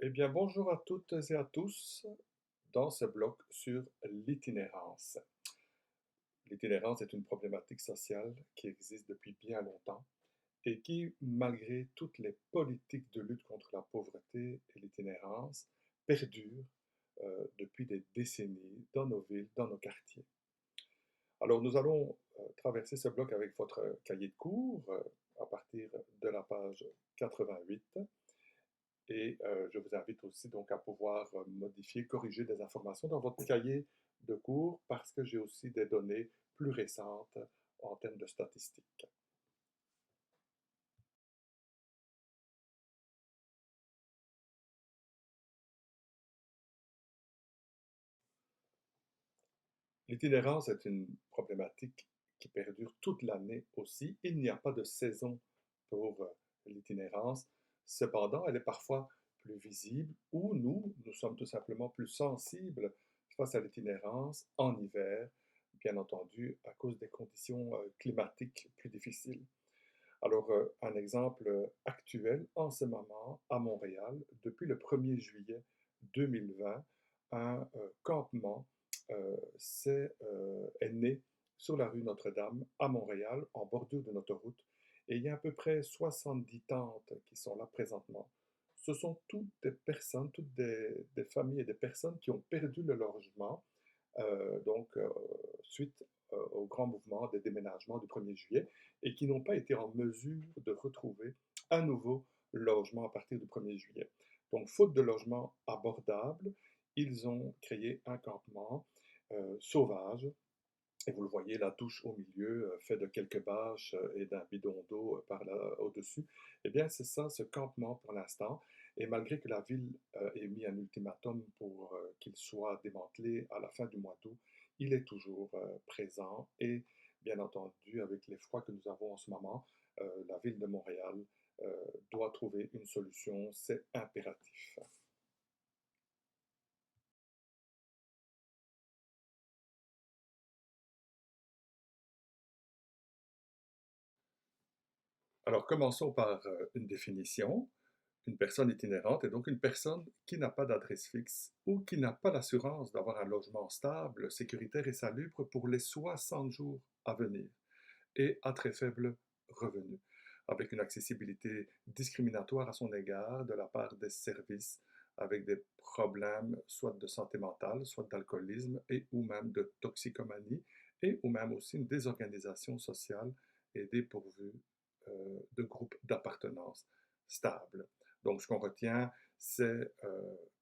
Eh bien, bonjour à toutes et à tous dans ce bloc sur l'itinérance. L'itinérance est une problématique sociale qui existe depuis bien longtemps et qui, malgré toutes les politiques de lutte contre la pauvreté et l'itinérance, perdure depuis des décennies dans nos villes, dans nos quartiers. Alors, nous allons traverser ce bloc avec votre cahier de cours à partir de la page 88. Et je vous invite aussi donc à pouvoir modifier, corriger des informations dans votre cahier de cours parce que j'ai aussi des données plus récentes en termes de statistiques. L'itinérance est une problématique qui perdure toute l'année aussi. Il n'y a pas de saison pour l'itinérance. Cependant, elle est parfois plus visible ou nous sommes tout simplement plus sensibles face à l'itinérance en hiver, bien entendu, à cause des conditions climatiques plus difficiles. Alors, un exemple actuel, en ce moment, à Montréal, depuis le 1er juillet 2020, un campement est né sur la rue Notre-Dame à Montréal, en bordure d'une autoroute. Et il y a à peu près 70 tentes qui sont là présentement. Ce sont toutes des personnes, toutes des familles et des personnes qui ont perdu le logement suite au grand mouvement des déménagements du 1er juillet et qui n'ont pas été en mesure de retrouver un nouveau logement à partir du 1er juillet. Donc, faute de logement abordable, ils ont créé un campement sauvage. Et vous le voyez, la douche au milieu, fait de quelques bâches et d'un bidon d'eau par là au-dessus. Eh bien, c'est ça, ce campement pour l'instant. Et malgré que la ville ait mis un ultimatum pour qu'il soit démantelé à la fin du mois d'août, il est toujours présent. Et bien entendu, avec les froids que nous avons en ce moment, la ville de Montréal doit trouver une solution. C'est impératif. Alors, commençons par une définition. Une personne itinérante est donc une personne qui n'a pas d'adresse fixe ou qui n'a pas l'assurance d'avoir un logement stable, sécuritaire et salubre pour les 60 jours à venir et à très faible revenu, avec une accessibilité discriminatoire à son égard de la part des services, avec des problèmes soit de santé mentale, soit d'alcoolisme et ou même de toxicomanie et ou même aussi une désorganisation sociale et dépourvue de groupes d'appartenance stables. Donc, ce qu'on retient, c'est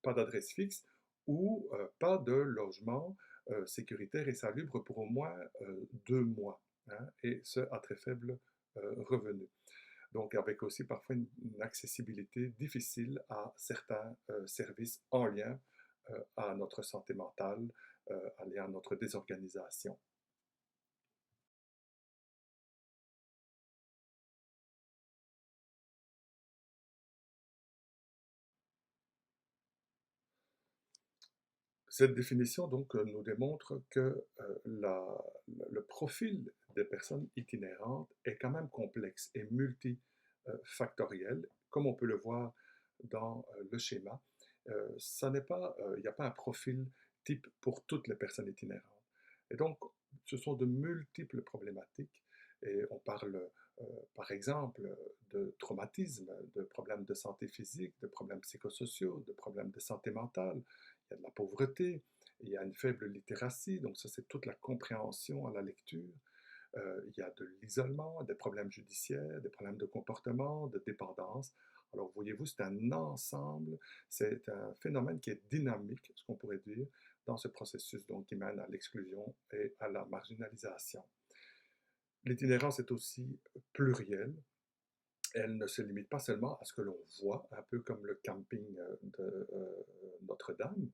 pas d'adresse fixe ou pas de logement sécuritaire et salubre pour au moins 2 mois, hein, et ce, à très faible revenu. Donc, avec aussi parfois une accessibilité difficile à certains services en lien à notre santé mentale, à notre désorganisation. Cette définition donc nous démontre que le profil des personnes itinérantes est quand même complexe et multifactoriel, comme on peut le voir dans le schéma. Ça n'est pas, il n'y a pas un profil type pour toutes les personnes itinérantes. Et donc, ce sont de multiples problématiques. Et on parle, par exemple, de traumatisme, de problèmes de santé physique, de problèmes psychosociaux, de problèmes de santé mentale. Il y a de la pauvreté, il y a une faible littératie, donc ça c'est toute la compréhension à la lecture. Il y a de l'isolement, des problèmes judiciaires, des problèmes de comportement, de dépendance. Alors voyez-vous, c'est un ensemble, c'est un phénomène qui est dynamique, ce qu'on pourrait dire, dans ce processus donc, qui mène à l'exclusion et à la marginalisation. L'itinérance est aussi plurielle. Elle ne se limite pas seulement à ce que l'on voit, un peu comme le camping de Notre-Dame.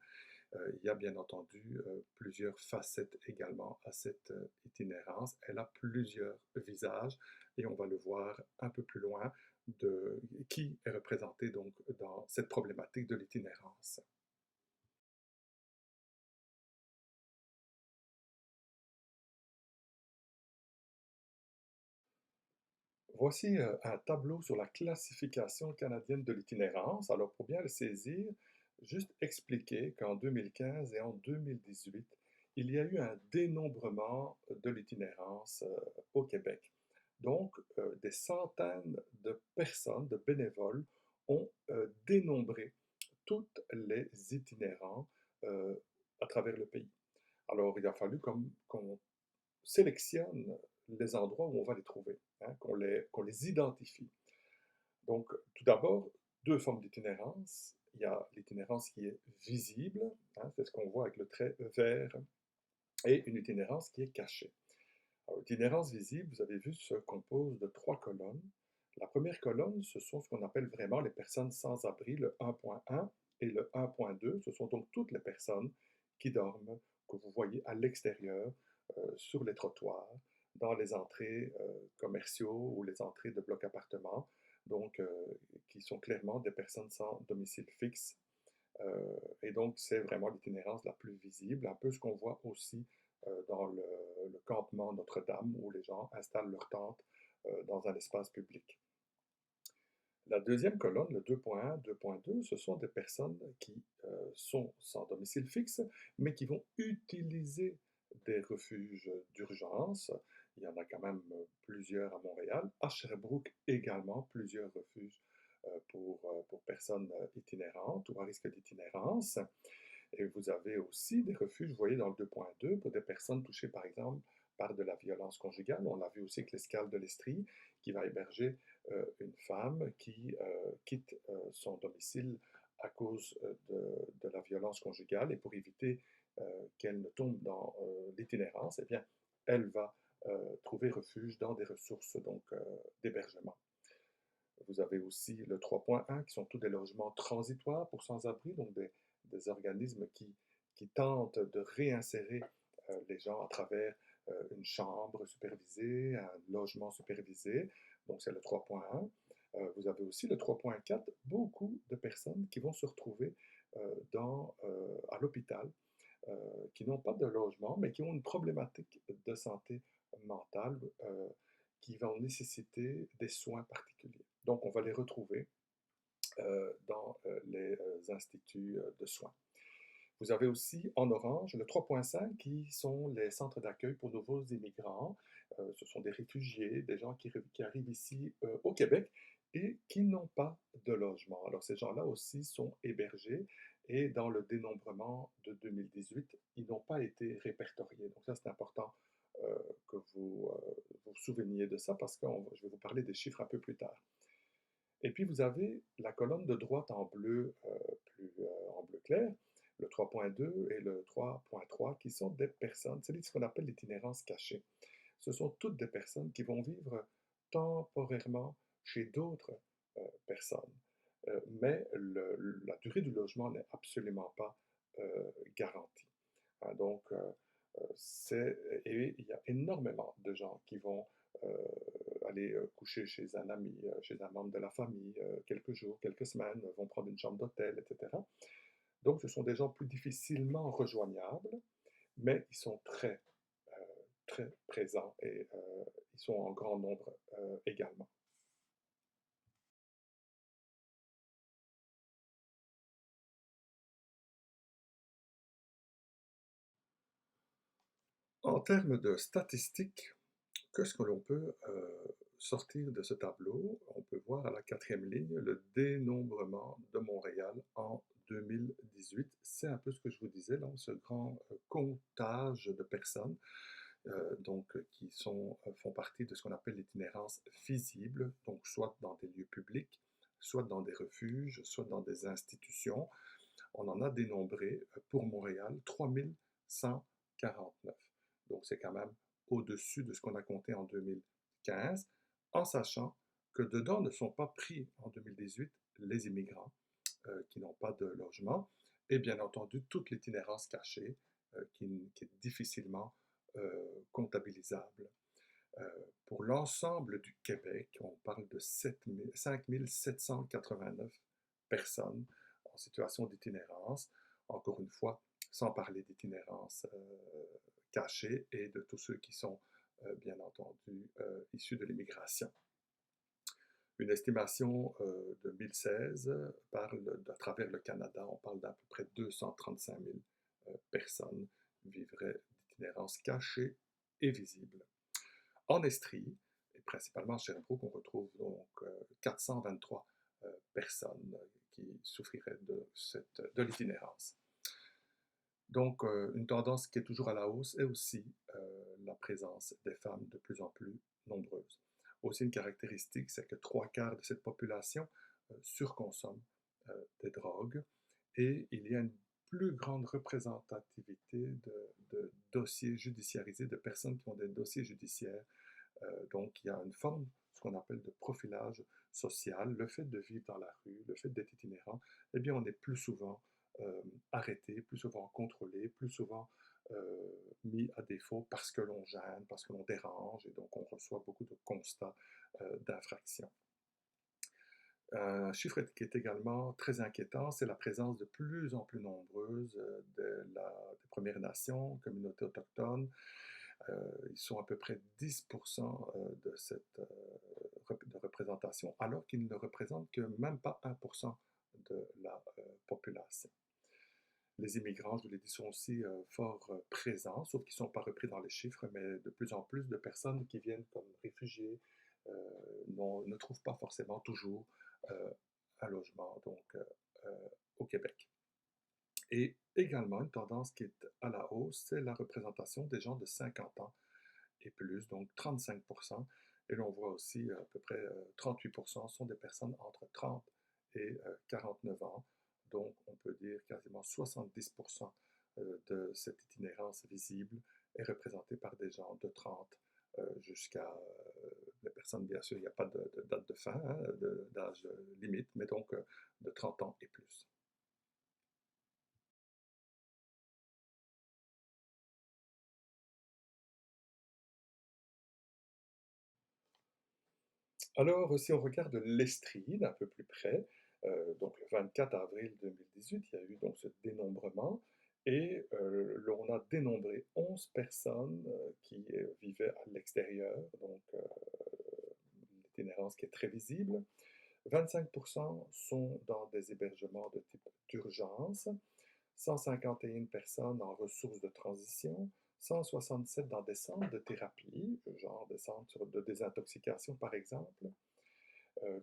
Il y a bien entendu plusieurs facettes également à cette itinérance. Elle a plusieurs visages et on va le voir un peu plus loin de qui est représenté donc dans cette problématique de l'itinérance. Voici un tableau sur la classification canadienne de l'itinérance. Alors, pour bien le saisir, juste expliquer qu'en 2015 et en 2018, il y a eu un dénombrement de l'itinérance au Québec. Donc, des centaines de personnes, de bénévoles, ont dénombré tous les itinérants euh, à travers le pays. Alors, il a fallu qu'on sélectionne les endroits où on va les trouver, hein, qu'on les identifie. Donc, tout d'abord, deux formes d'itinérance. Il y a l'itinérance qui est visible, hein, c'est ce qu'on voit avec le trait vert, et une itinérance qui est cachée. Alors, l'itinérance visible, vous avez vu, se compose de trois colonnes. La première colonne, ce sont ce qu'on appelle vraiment les personnes sans abri, le 1.1 et le 1.2. Ce sont donc toutes les personnes qui dorment, que vous voyez à l'extérieur, sur les trottoirs, dans les entrées commerciaux ou les entrées de blocs appartements, donc qui sont clairement des personnes sans domicile fixe. Et donc, c'est vraiment l'itinérance la plus visible, un peu ce qu'on voit aussi dans le campement Notre-Dame, où les gens installent leur tente dans un espace public. La deuxième colonne, le 2.1, 2.2, ce sont des personnes qui sont sans domicile fixe, mais qui vont utiliser des refuges d'urgence. Il y en a quand même plusieurs à Montréal. À Sherbrooke également, plusieurs refuges pour personnes itinérantes ou à risque d'itinérance. Et vous avez aussi des refuges, vous voyez, dans le 2.2, pour des personnes touchées, par exemple, par de la violence conjugale. On a vu aussi avec l'Escale de l'Estrie, qui va héberger une femme qui quitte son domicile à cause de la violence conjugale. Et pour éviter qu'elle ne tombe dans l'itinérance, eh bien, elle va trouver refuge dans des ressources donc d'hébergement. Vous avez aussi le 3.1 qui sont tous des logements transitoires pour sans-abri, donc des organismes qui tentent de réinsérer les gens à travers une chambre supervisée, un logement supervisé, donc c'est le 3.1. Vous avez aussi le 3.4, beaucoup de personnes qui vont se retrouver à l'hôpital, qui n'ont pas de logement, mais qui ont une problématique de santé mentale qui vont nécessiter des soins particuliers. Donc, on va les retrouver dans les instituts de soins. Vous avez aussi en orange le 3.5 qui sont les centres d'accueil pour nouveaux immigrants. Ce sont des réfugiés, des gens qui arrivent ici au Québec et qui n'ont pas de logement. Alors ces gens-là aussi sont hébergés et dans le dénombrement de 2018, ils n'ont pas été répertoriés. Donc ça, c'est important que vous souveniez de ça parce que je vais vous parler des chiffres un peu plus tard. Et puis vous avez la colonne de droite en bleu, en bleu clair, le 3.2 et le 3.3, qui sont des personnes, c'est ce qu'on appelle l'itinérance cachée. Ce sont toutes des personnes qui vont vivre temporairement chez d'autres personnes. Mais la durée du logement n'est absolument pas garantie. Hein, donc, et il y a énormément de gens qui vont aller coucher chez un ami, chez un membre de la famille, quelques jours, quelques semaines, vont prendre une chambre d'hôtel, etc. Donc, ce sont des gens plus difficilement rejoignables, mais ils sont très présents et ils sont en grand nombre également. En termes de statistiques, qu'est-ce que l'on peut sortir de ce tableau? On peut voir à la quatrième ligne le dénombrement de Montréal en 2018. C'est un peu ce que je vous disais, là, ce grand comptage de personnes qui font partie de ce qu'on appelle l'itinérance visible, donc soit dans des lieux publics, soit dans des refuges, soit dans des institutions. On en a dénombré pour Montréal 3149. Donc c'est quand même au-dessus de ce qu'on a compté en 2015, en sachant que dedans ne sont pas pris en 2018 les immigrants qui n'ont pas de logement et bien entendu toute l'itinérance cachée qui est difficilement comptabilisable. Pour l'ensemble du Québec, on parle de 5 789 personnes en situation d'itinérance, encore une fois, sans parler d'itinérance cachée et de tous ceux qui sont bien entendu issus de l'immigration. Une estimation de 2016 parle, à travers le Canada, on parle d'à peu près 235 000 personnes vivraient d'itinérance cachée et visible. En Estrie, et principalement à Sherbrooke, on retrouve donc 423 personnes qui souffriraient de l'itinérance. Donc, une tendance qui est toujours à la hausse est aussi la présence des femmes de plus en plus nombreuses. Aussi, une caractéristique, c'est que 3 quarts de cette population surconsomme des drogues et il y a une plus grande représentativité de dossiers judiciarisés, de personnes qui ont des dossiers judiciaires. Donc, il y a une forme, ce qu'on appelle de profilage social. Le fait de vivre dans la rue, le fait d'être itinérant, eh bien, on est plus souvent arrêté, plus souvent contrôlé, plus souvent mis à défaut parce que l'on gêne, parce que l'on dérange, et donc on reçoit beaucoup de constats d'infraction. Un chiffre qui est également très inquiétant, c'est la présence de plus en plus nombreuse des Premières Nations, communautés autochtones. Ils sont à peu près 10% de cette de représentation, alors qu'ils ne représentent que même pas 1% de la population. Les immigrants, je vous l'ai dit, sont aussi fort présents, sauf qu'ils ne sont pas repris dans les chiffres, mais de plus en plus de personnes qui viennent comme réfugiés ne trouvent pas forcément toujours euh, un logement donc, au Québec. Et également, une tendance qui est à la hausse, c'est la représentation des gens de 50 ans et plus, donc 35%. Et l'on voit aussi à peu près 38% sont des personnes entre 30 et 49 ans. Donc, on peut dire quasiment 70% de cette itinérance visible est représentée par des gens de 30 jusqu'à les personnes, bien sûr, il n'y a pas de date de fin, hein, d'âge limite, mais donc de 30 ans et plus. Alors, si on regarde l'Estrie d'un peu plus près, donc le 24 avril 2018, il y a eu donc ce dénombrement et l'on a dénombré 11 personnes qui vivaient à l'extérieur, donc l'itinérance qui est très visible. 25% sont dans des hébergements de type d'urgence, 151 personnes en ressources de transition, 167 dans des centres de thérapie, genre des centres de désintoxication par exemple,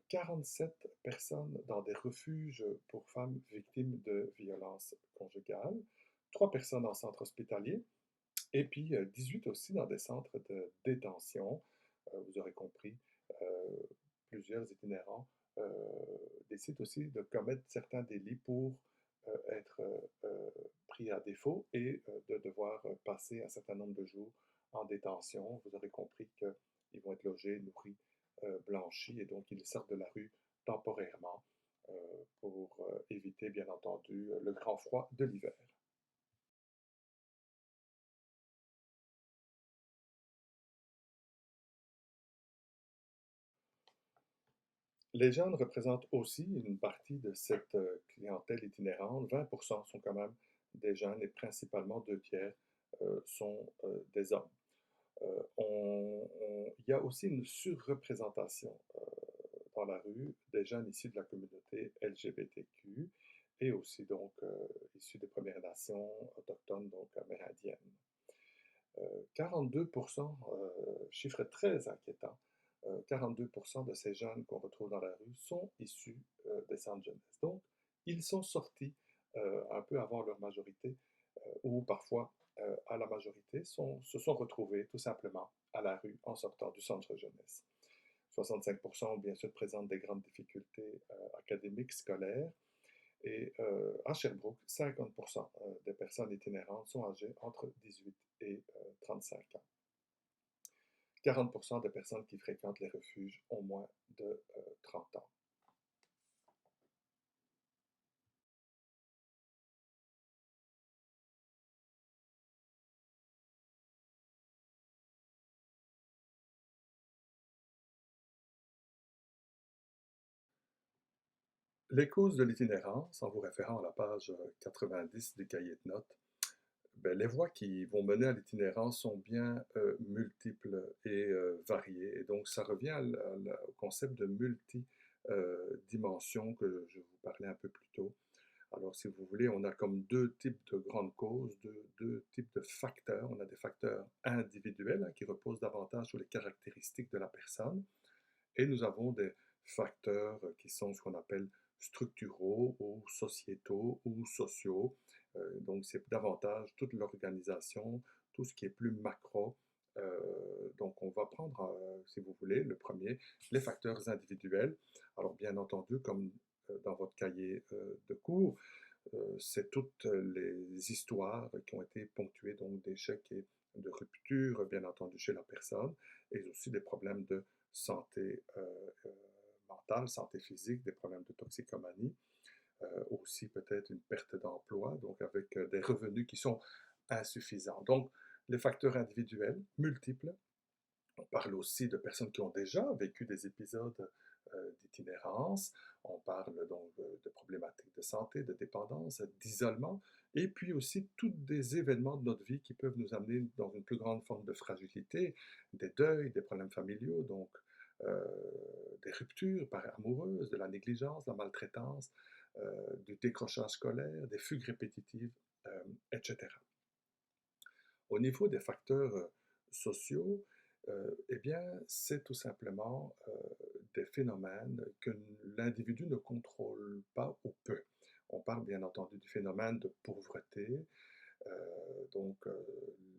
47 personnes dans des refuges pour femmes victimes de violences conjugales, 3 personnes en centre hospitalier, et puis 18 aussi dans des centres de détention. Vous aurez compris, euh, plusieurs itinérants décident aussi de commettre certains délits pour être pris à défaut et de devoir passer un certain nombre de jours en détention. Vous aurez compris qu'ils vont être logés, nourris, blanchis et donc ils sortent de la rue temporairement pour éviter bien entendu le grand froid de l'hiver. Les jeunes représentent aussi une partie de cette clientèle itinérante. 20% sont quand même des jeunes et principalement 2 tiers sont des hommes. Il y a aussi une surreprésentation dans la rue des jeunes issus de la communauté LGBTQ et aussi donc issus des Premières Nations autochtones, donc amérindiennes. 42%, chiffre très inquiétant, 42% de ces jeunes qu'on retrouve dans la rue sont issus des centres jeunesse. Donc, ils sont sortis un peu avant leur majorité ou parfois à la majorité, se sont retrouvés tout simplement à la rue en sortant du centre jeunesse. 65% bien sûr présentent des grandes difficultés académiques, scolaires, et à Sherbrooke, 50% des personnes itinérantes sont âgées entre 18 et 35 ans. 40% des personnes qui fréquentent les refuges ont moins de 30 ans. Les causes de l'itinérance, en vous référant à la page 90 du cahier de notes, Ben, les voies qui vont mener à l'itinérance sont bien, multiples et variées et donc ça revient au concept de multi, dimension que je vous parlais un peu plus tôt. Alors si vous voulez, on a comme 2 types de grandes causes, deux types de facteurs. On a des facteurs individuels, hein, qui reposent davantage sur les caractéristiques de la personne et nous avons des facteurs qui sont ce qu'on appelle structuraux ou sociétaux ou sociaux. Donc, c'est davantage toute l'organisation, tout ce qui est plus macro. Donc, on va prendre, si vous voulez, le premier, les facteurs individuels. Alors, bien entendu, comme dans votre cahier de cours, c'est toutes les histoires qui ont été ponctuées donc d'échecs et de ruptures, bien entendu, chez la personne, et aussi des problèmes de santé mentale, santé physique, des problèmes de toxicomanie, aussi peut-être une perte d'emploi, donc avec des revenus qui sont insuffisants. Donc, les facteurs individuels multiples. On parle aussi de personnes qui ont déjà vécu des épisodes d'itinérance. On parle donc de problématiques de santé, de dépendance, d'isolement, et puis aussi tous des événements de notre vie qui peuvent nous amener dans une plus grande forme de fragilité, des deuils, des problèmes familiaux, donc euh, des ruptures amoureuses, de la négligence, de la maltraitance, du décrochage scolaire, des fugues répétitives, etc. Au niveau des facteurs sociaux, eh bien, c'est tout simplement des phénomènes que l'individu ne contrôle pas ou peu. On parle bien entendu du phénomène de pauvreté. Donc,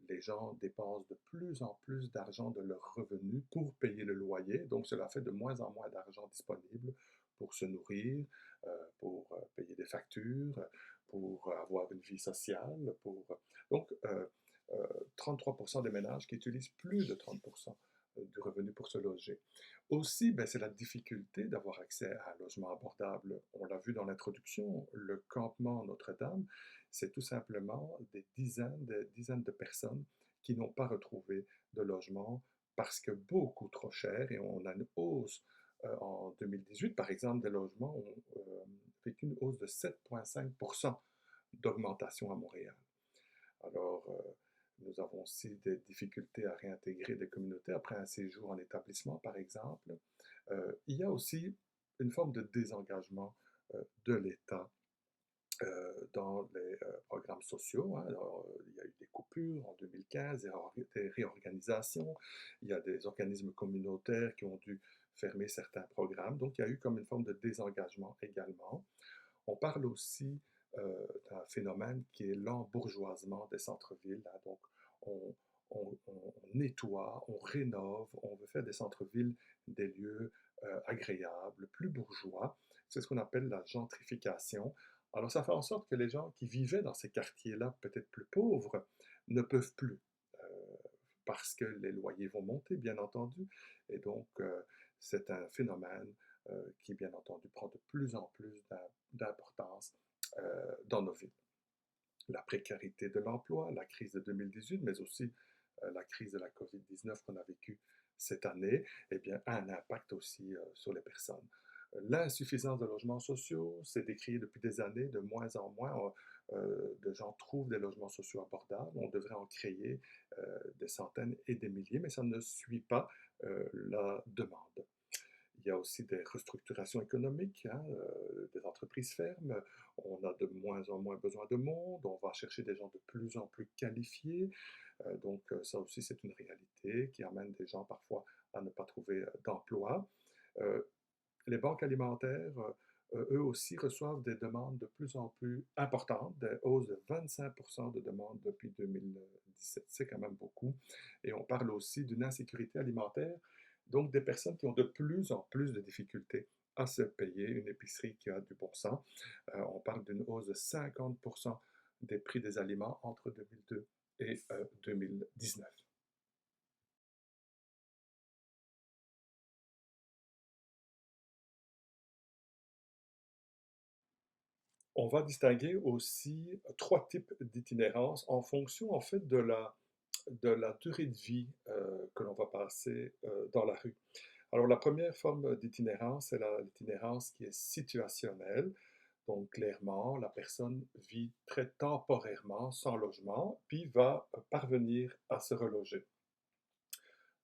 les gens dépensent de plus en plus d'argent de leurs revenus pour payer le loyer. Donc, cela fait de moins en moins d'argent disponible pour se nourrir, pour payer des factures, pour avoir une vie sociale. Donc, 33% des ménages qui utilisent plus de 30% du revenu pour se loger. Aussi, ben, c'est la difficulté d'avoir accès à un logement abordable. On l'a vu dans l'introduction, le campement Notre-Dame, c'est tout simplement des dizaines de personnes qui n'ont pas retrouvé de logement parce que beaucoup trop cher et on a une hausse en 2018, par exemple, des logements ont vécu une hausse de 7,5% d'augmentation à Montréal. Alors, nous avons aussi des difficultés à réintégrer des communautés après un séjour en établissement, par exemple. Il y a aussi une forme de désengagement de l'État dans les programmes sociaux. Hein. Alors, il y a eu des coupures en 2015, des réorganisations. Il y a des organismes communautaires qui ont dû fermer certains programmes. Donc, il y a eu comme une forme de désengagement également. On parle aussi d'un phénomène qui est l'embourgeoisement des centres-villes. Hein. Donc, on, on nettoie, on rénove, on veut faire des centres-villes des lieux agréables, plus bourgeois. C'est ce qu'on appelle la gentrification. Alors, ça fait en sorte que les gens qui vivaient dans ces quartiers-là, peut-être plus pauvres, ne peuvent plus, euh, parce que les loyers vont monter, bien entendu. Et donc, c'est un phénomène qui, bien entendu, prend de plus en plus d'importance dans nos villes. La précarité de l'emploi, la crise de 2018, mais aussi la crise de la COVID-19 qu'on a vécue cette année, eh bien, a un impact aussi sur les personnes. L'insuffisance de logements sociaux, c'est décrié depuis des années, de moins en moins de gens trouvent des logements sociaux abordables. On devrait en créer des centaines et des milliers, mais ça ne suit pas la demande. Il y a aussi des restructurations économiques, hein, des entreprises ferment, on a de moins en moins besoin de monde, on va chercher des gens de plus en plus qualifiés, donc ça aussi c'est une réalité qui amène des gens parfois à ne pas trouver d'emploi. Euh, les banques alimentaires, eux aussi, reçoivent des demandes de plus en plus importantes, des hausses de 25% de demandes depuis 2017. C'est quand même beaucoup. Et on parle aussi d'une insécurité alimentaire, donc des personnes qui ont de plus en plus de difficultés à se payer une épicerie qui a du bon sens. On parle d'une hausse de 50% des prix des aliments entre 2002 et 2019. On va distinguer aussi trois types d'itinérance en fonction en fait de la durée de vie que l'on va passer dans la rue. Alors la première forme d'itinérance, c'est l'itinérance qui est situationnelle. Donc clairement, la personne vit très temporairement sans logement, puis va parvenir à se reloger.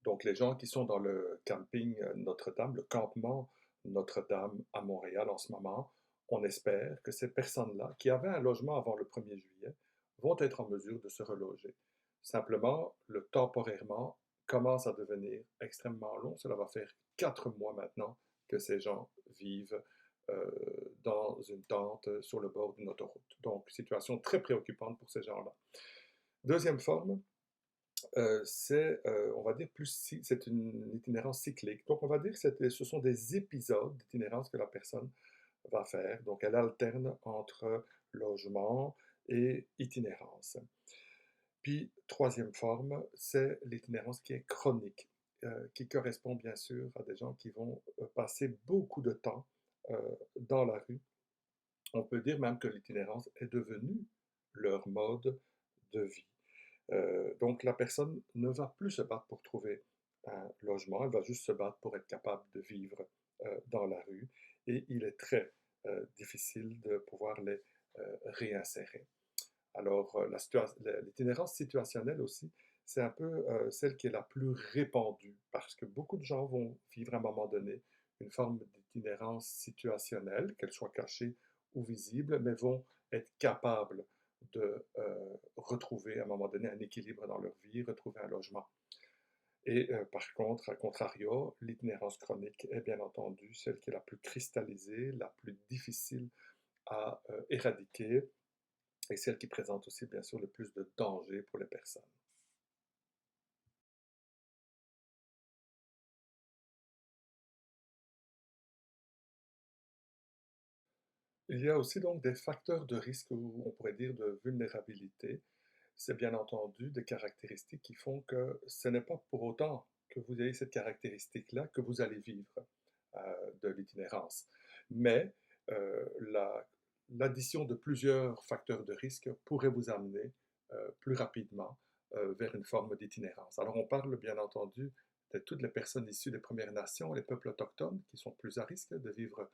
Donc les gens qui sont dans le camping Notre-Dame, le campement Notre-Dame à Montréal en ce moment, on espère que ces personnes-là, qui avaient un logement avant le 1er juillet, vont être en mesure de se reloger. Simplement, le temporairement commence à devenir extrêmement long. Cela va faire 4 mois maintenant que ces gens vivent dans une tente sur le bord d'une autoroute. Donc, situation très préoccupante pour ces gens-là. Deuxième forme, on va dire, c'est une itinérance cyclique. Donc, on va dire que ce sont des épisodes d'itinérance que la personne va faire. Donc, elle alterne entre logement et itinérance. Puis, troisième forme, c'est l'itinérance qui est chronique, qui correspond bien sûr à des gens qui vont passer beaucoup de temps dans la rue. On peut dire même que l'itinérance est devenue leur mode de vie. Donc la personne ne va plus se battre pour trouver un logement, elle va juste se battre pour être capable de vivre dans la rue et il est très difficile de pouvoir les réinsérer. Alors l'itinérance situationnelle aussi, c'est un peu celle qui est la plus répandue parce que beaucoup de gens vont vivre à un moment donné une forme d'itinérance situationnelle, qu'elle soit cachée ou visible, mais vont être capables de retrouver à un moment donné un équilibre dans leur vie, retrouver un logement. Et par contre, à contrario, l'itinérance chronique est bien entendu celle qui est la plus cristallisée, la plus difficile à éradiquer et celle qui présente aussi bien sûr le plus de danger pour les personnes. Il y a aussi donc des facteurs de risque ou on pourrait dire de vulnérabilité. C'est bien entendu des caractéristiques qui font que ce n'est pas pour autant que vous ayez cette caractéristique-là que vous allez vivre de l'itinérance. Mais l'addition de plusieurs facteurs de risque pourrait vous amener plus rapidement vers une forme d'itinérance. Alors on parle bien entendu de toutes les personnes issues des Premières Nations, les peuples autochtones qui sont plus à risque de vivre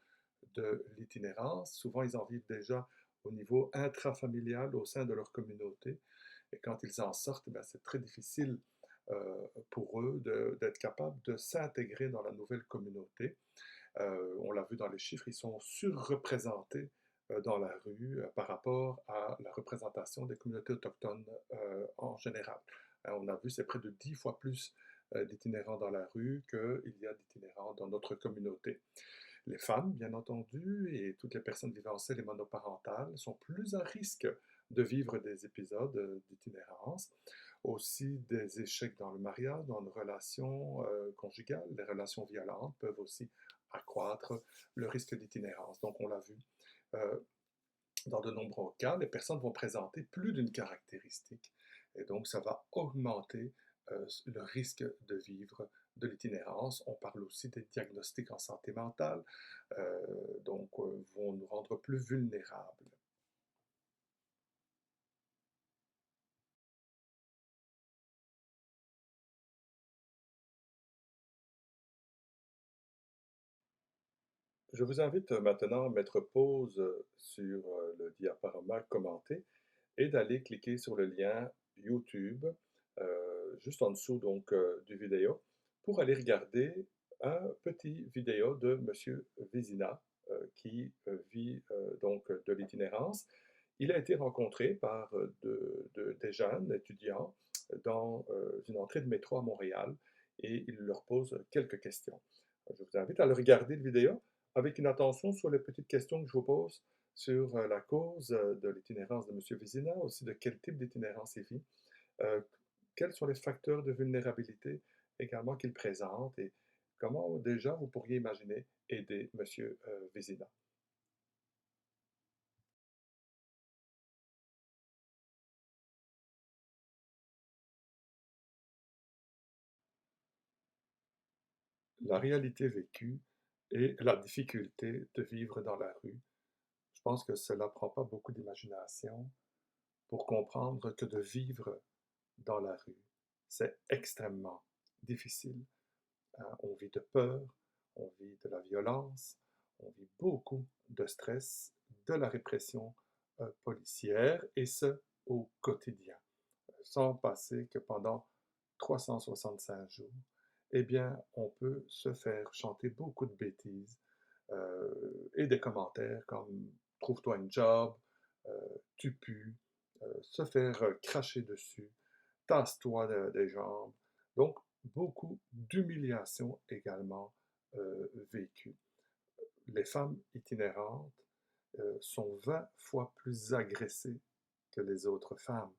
de l'itinérance. Souvent, ils en vivent déjà au niveau intrafamilial au sein de leur communauté. Et quand ils en sortent, ben, c'est très difficile pour eux d'être capables de s'intégrer dans la nouvelle communauté. On l'a vu dans les chiffres, ils sont surreprésentés dans la rue par rapport à la représentation des communautés autochtones en général. On a vu, c'est près de 10 fois plus d'itinérants dans la rue qu'il y a d'itinérants dans notre communauté. Les femmes, bien entendu, et toutes les personnes vivant seules et monoparentales sont plus à risque de vivre des épisodes d'itinérance. Aussi, des échecs dans le mariage, dans une relation conjugale, les relations violentes peuvent aussi accroître le risque d'itinérance. Donc, on l'a vu euh, dans de nombreux cas, les personnes vont présenter plus d'une caractéristique et donc ça va augmenter le risque de vivre de l'itinérance. On parle aussi des diagnostics en santé mentale, donc vont nous rendre plus vulnérables. Je vous invite maintenant à mettre pause sur le diaporama commenté et d'aller cliquer sur le lien YouTube juste en dessous donc du vidéo pour aller regarder un petit vidéo de Monsieur Vézina qui vit donc de l'itinérance. Il a été rencontré par des jeunes étudiants dans une entrée de métro à Montréal et il leur pose quelques questions. Je vous invite à le regarder le vidéo avec une attention sur les petites questions que je vous pose sur la cause de l'itinérance de M. Vézina, aussi de quel type d'itinérance il vit, euh, quels sont les facteurs de vulnérabilité également qu'il présente et comment déjà vous pourriez imaginer aider M. Vézina. La réalité vécue et la difficulté de vivre dans la rue, je pense que cela ne prend pas beaucoup d'imagination pour comprendre que de vivre dans la rue, c'est extrêmement difficile. On vit de peur, on vit de la violence, on vit beaucoup de stress, de la répression policière, et ce, au quotidien, sans passer que pendant 365 jours, eh bien, on peut se faire chanter beaucoup de bêtises et des commentaires comme «trouve-toi une job», «tu pues», se faire cracher dessus, «tasse-toi des jambes». Donc, beaucoup d'humiliation également vécue. Les femmes itinérantes sont 20 fois plus agressées que les autres femmes.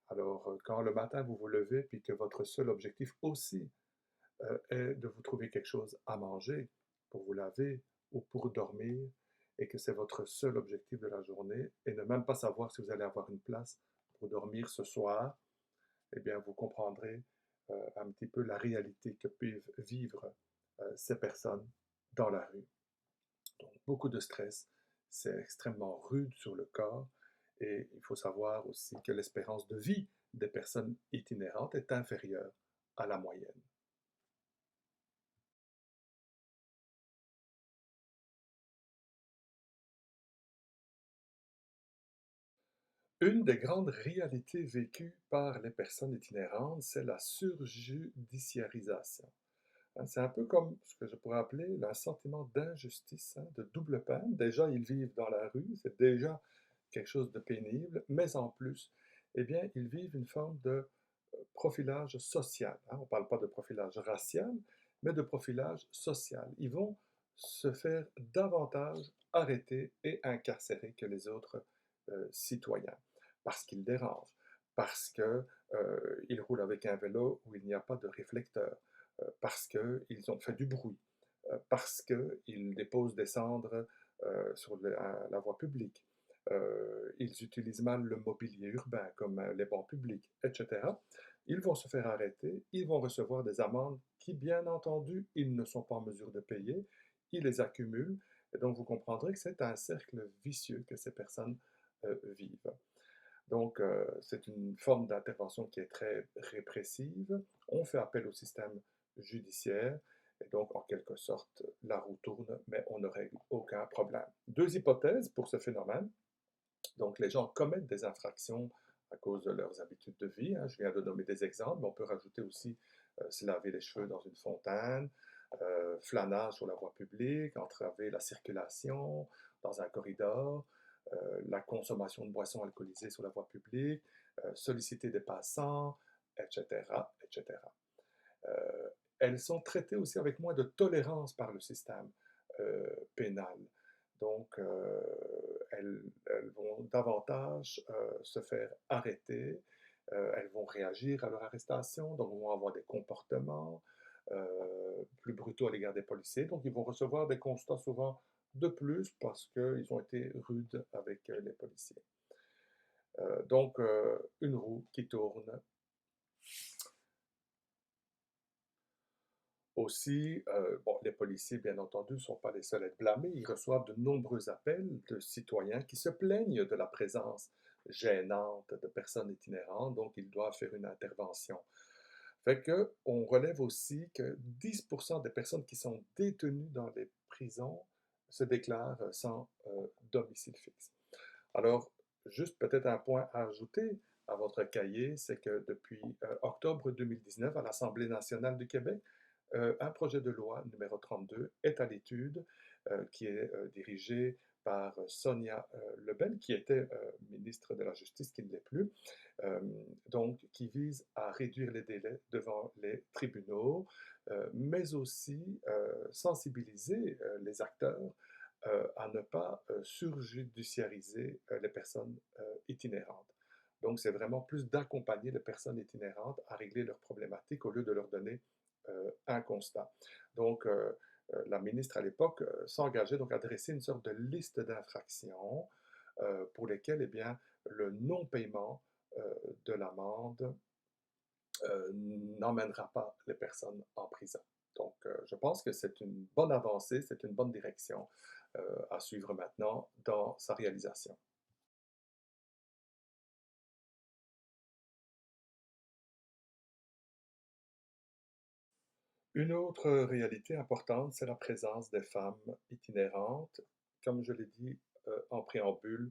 Alors, quand le matin vous vous levez, puis que votre seul objectif aussi est de vous trouver quelque chose à manger pour vous laver ou pour dormir, et que c'est votre seul objectif de la journée, et ne même pas savoir si vous allez avoir une place pour dormir ce soir, eh bien, vous comprendrez un petit peu la réalité que peuvent vivre ces personnes dans la rue. Donc, beaucoup de stress, c'est extrêmement rude sur le corps, et il faut savoir aussi que l'espérance de vie des personnes itinérantes est inférieure à la moyenne. Une des grandes réalités vécues par les personnes itinérantes, c'est la surjudiciarisation. Hein. C'est un peu comme ce que je pourrais appeler un sentiment d'injustice, hein, de double peine. Déjà, ils vivent dans la rue, c'est déjà quelque chose de pénible, mais en plus, eh bien, ils vivent une forme de profilage social, hein. On ne parle pas de profilage racial, mais de profilage social. Ils vont se faire davantage arrêter et incarcérer que les autres citoyens, parce qu'ils dérangent, parce qu'ils roulent avec un vélo où il n'y a pas de réflecteur, parce qu'ils ont fait du bruit, parce qu'ils déposent des cendres sur la voie publique. Ils utilisent mal le mobilier urbain comme les bancs publics, etc. Ils vont se faire arrêter, ils vont recevoir des amendes qui, bien entendu, ils ne sont pas en mesure de payer, ils les accumulent, et donc vous comprendrez que c'est un cercle vicieux que ces personnes vivent. Donc, c'est une forme d'intervention qui est très répressive. On fait appel au système judiciaire, et donc, en quelque sorte, la roue tourne, mais on ne règle aucun problème. Deux hypothèses pour ce phénomène. Donc, les gens commettent des infractions à cause de leurs habitudes de vie, hein. Je viens de nommer des exemples, mais on peut rajouter aussi se laver les cheveux dans une fontaine, flânage sur la voie publique, entraver la circulation dans un corridor, la consommation de boissons alcoolisées sur la voie publique, solliciter des passants, etc., etc. Elles sont traitées aussi avec moins de tolérance par le système pénal. Donc, elles vont davantage se faire arrêter, elles vont réagir à leur arrestation, donc vont avoir des comportements plus brutaux à l'égard des policiers. Donc, ils vont recevoir des constats souvent de plus parce qu'ils ont été rudes avec les policiers. Donc, une roue qui tourne. Aussi, bon, les policiers, bien entendu, ne sont pas les seuls à être blâmés. Ils reçoivent de nombreux appels de citoyens qui se plaignent de la présence gênante de personnes itinérantes, donc ils doivent faire une intervention. Fait que on relève aussi que 10% des personnes qui sont détenues dans les prisons se déclarent sans domicile fixe. Alors, juste peut-être un point à ajouter à votre cahier, c'est que depuis octobre 2019, à l'Assemblée nationale du Québec, un projet de loi numéro 32 est à l'étude, qui est dirigé par Sonia Lebel, qui était ministre de la Justice, qui ne l'est plus, euh, donc qui vise à réduire les délais devant les tribunaux, mais aussi sensibiliser les acteurs à ne pas surjudiciariser les personnes itinérantes. Donc, c'est vraiment plus d'accompagner les personnes itinérantes à régler leurs problématiques au lieu de leur donner un constat. Donc, la ministre à l'époque s'engageait donc à dresser une sorte de liste d'infractions pour lesquelles eh bien, le non-paiement de l'amende n'emmènera pas les personnes en prison. Donc, je pense que c'est une bonne avancée, c'est une bonne direction à suivre maintenant dans sa réalisation. Une autre réalité importante, c'est la présence des femmes itinérantes, comme je l'ai dit, en préambule,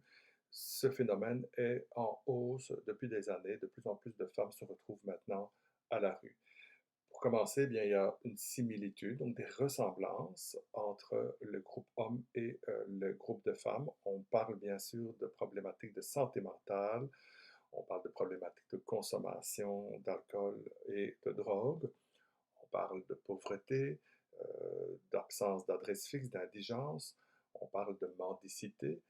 ce phénomène est en hausse depuis des années. De plus en plus de femmes se retrouvent maintenant à la rue. Pour commencer, eh bien, il y a une similitude, donc des ressemblances entre le groupe homme et le groupe de femmes. On parle bien sûr de problématiques de santé mentale, on parle de problématiques de consommation d'alcool et de drogue, on parle de pauvreté, d'absence d'adresse fixe, d'indigence, on parle de mendicité